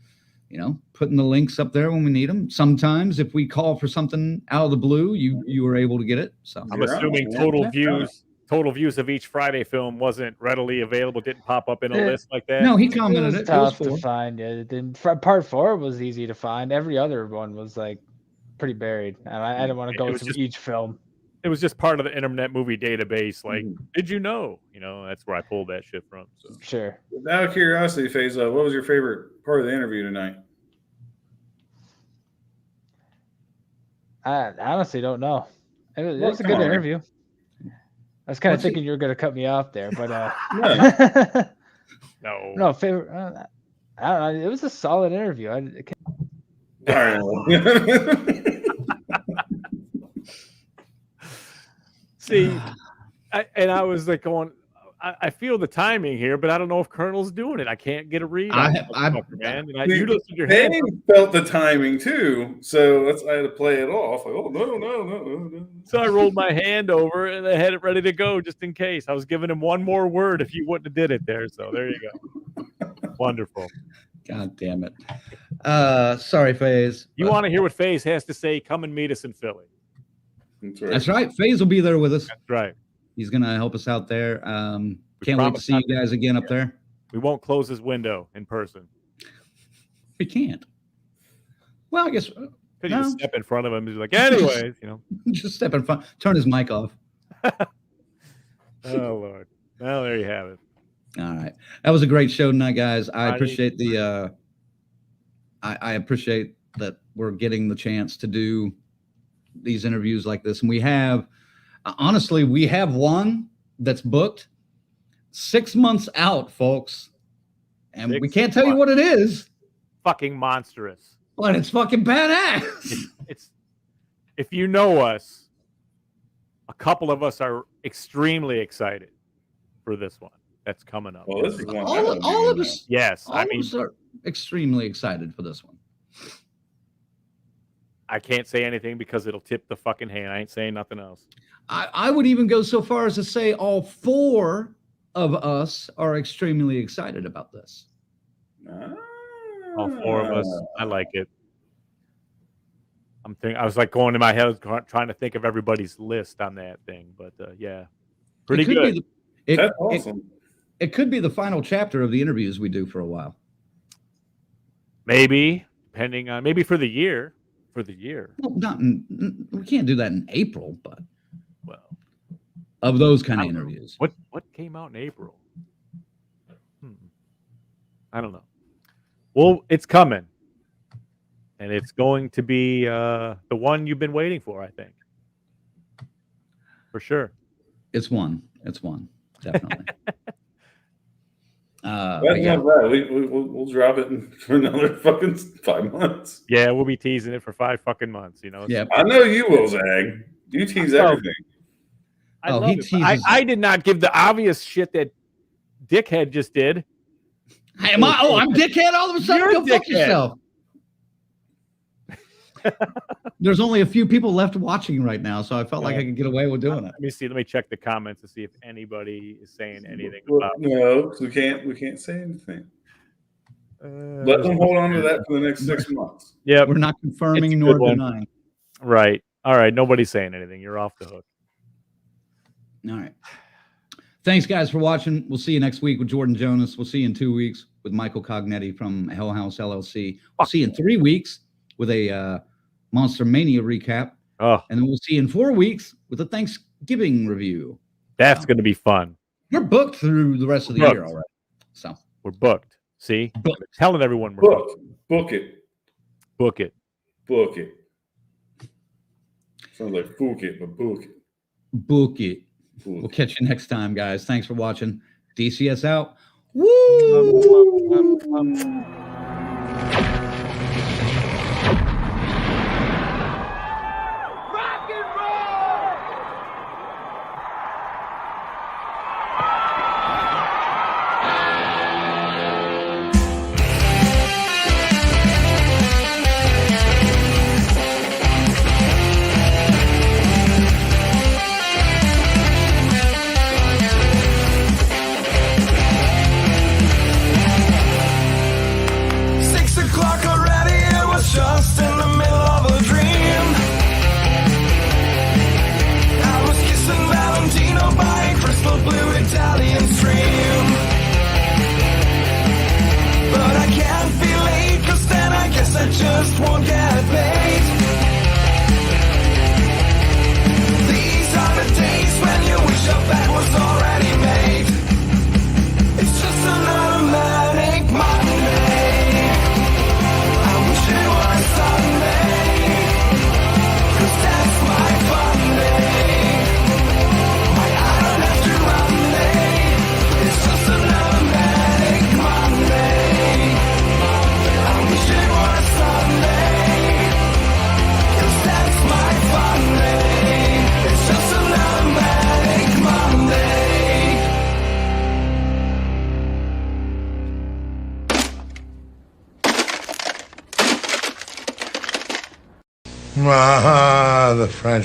you know, putting the links up there when we need them. Sometimes if we call for something out of the blue, you were able to get it. So I'm assuming total views of each Friday film wasn't readily available, didn't pop up in a list like that. No, he commented it. It was tough to find. Yeah, then part 4 was easy to find. Every other one was like pretty buried, and I didn't want to go through each film. It was just part of the Internet Movie Database. Like, did you know? You know, that's where I pulled that shit from. So. Sure. Out of curiosity, Faze, what was your favorite part of the interview tonight? I honestly don't know. It was a good interview. I was kind of thinking you were going to cut me off there, but no favorite. I don't know. It was a solid interview. See, I was like going, I feel the timing here, but I don't know if Colonel's doing it. I can't get a read. Man. You lifted your hand. Felt the timing too, so I had to play it off. Like, oh no. So I rolled my hand over and I had it ready to go just in case. I was giving him one more word if you wouldn't have did it there. So there you go. Wonderful. God damn it. Sorry, Faze. You want to hear what Faze has to say? Come and meet us in Philly. That's right. Faze will be there with us. That's right. He's going to help us out there. Can't wait to see you guys again up there. We won't close his window in person. We can't. Well, I guess. Could you just step in front of him? He's like, anyways, you know. Just step in front. Turn his mic off. Oh, Lord. Well, there you have it. All right. That was a great show tonight, guys. I appreciate the I appreciate that we're getting the chance to do these interviews like this. And we have, honestly, we have one that's booked 6 months out, folks. And we can't tell you what it is. Fucking monstrous. But it's fucking badass. It's if you know us, a couple of us are extremely excited for this one that's coming up. Well, this is one All of us. Yes, All of us are extremely excited for this one. I can't say anything because it'll tip the fucking hand. I ain't saying nothing else. I would even go so far as to say all four of us are extremely excited about this. All four of us. I like it. I was like going in my head, trying to think of everybody's list on that thing, but yeah, pretty good. That's awesome. It could be the final chapter of the interviews we do for a while. Maybe, depending on for the year. For the year. Well, we can't do that in April, but well, of those kind of interviews. What came out in April? I don't know. Well, it's coming, and it's going to be the one you've been waiting for. I think, for sure. It's one. Definitely. That's not bad. We'll drop it for another fucking 5 months. Yeah, we'll be teasing it for 5 fucking months. You know. Yeah, I know you will, Zag. You tease everything. I did not give the obvious shit that Dickhead just did. Hey, I'm Dickhead all of a sudden? Go fuck yourself. There's only a few people left watching right now, so I felt like I could get away with doing it. Let me see. Let me check the comments to see if anybody is saying anything Well, about no, we can't say anything. Let them hold on to that for the next 6 months. Yeah, we're not confirming nor denying. Right. All right. Nobody's saying anything. You're off the hook. All right. Thanks, guys, for watching. We'll see you next week with Jordan Jonas. We'll see you in 2 weeks with Michael Cognetti from Hell House LLC. We'll see you in 3 weeks with a Monster Mania recap. Oh. And then we'll see you in 4 weeks with a Thanksgiving review. That's going to be fun. We're booked through the rest of the year already. So we're booked. See? Booked. Telling everyone we're booked. Book it. Book it. Book it. Sounds like book it, but book it. Book it. We'll catch you next time, guys. Thanks for watching. DCS out. Woo! Just in the middle of a dream. I was kissing Valentino by a crystal blue Italian stream. But I can't be late, 'cause then I guess I just won't get paid. These are the days when you wish your bed was already made. It's just another manic Monday. It was Sunday, 'cause that's my fun day. I don't have to run day. It's just another manic Monday. I wish it was Sunday, 'cause that's my fun day. It's just another manic Monday. Ah, the French.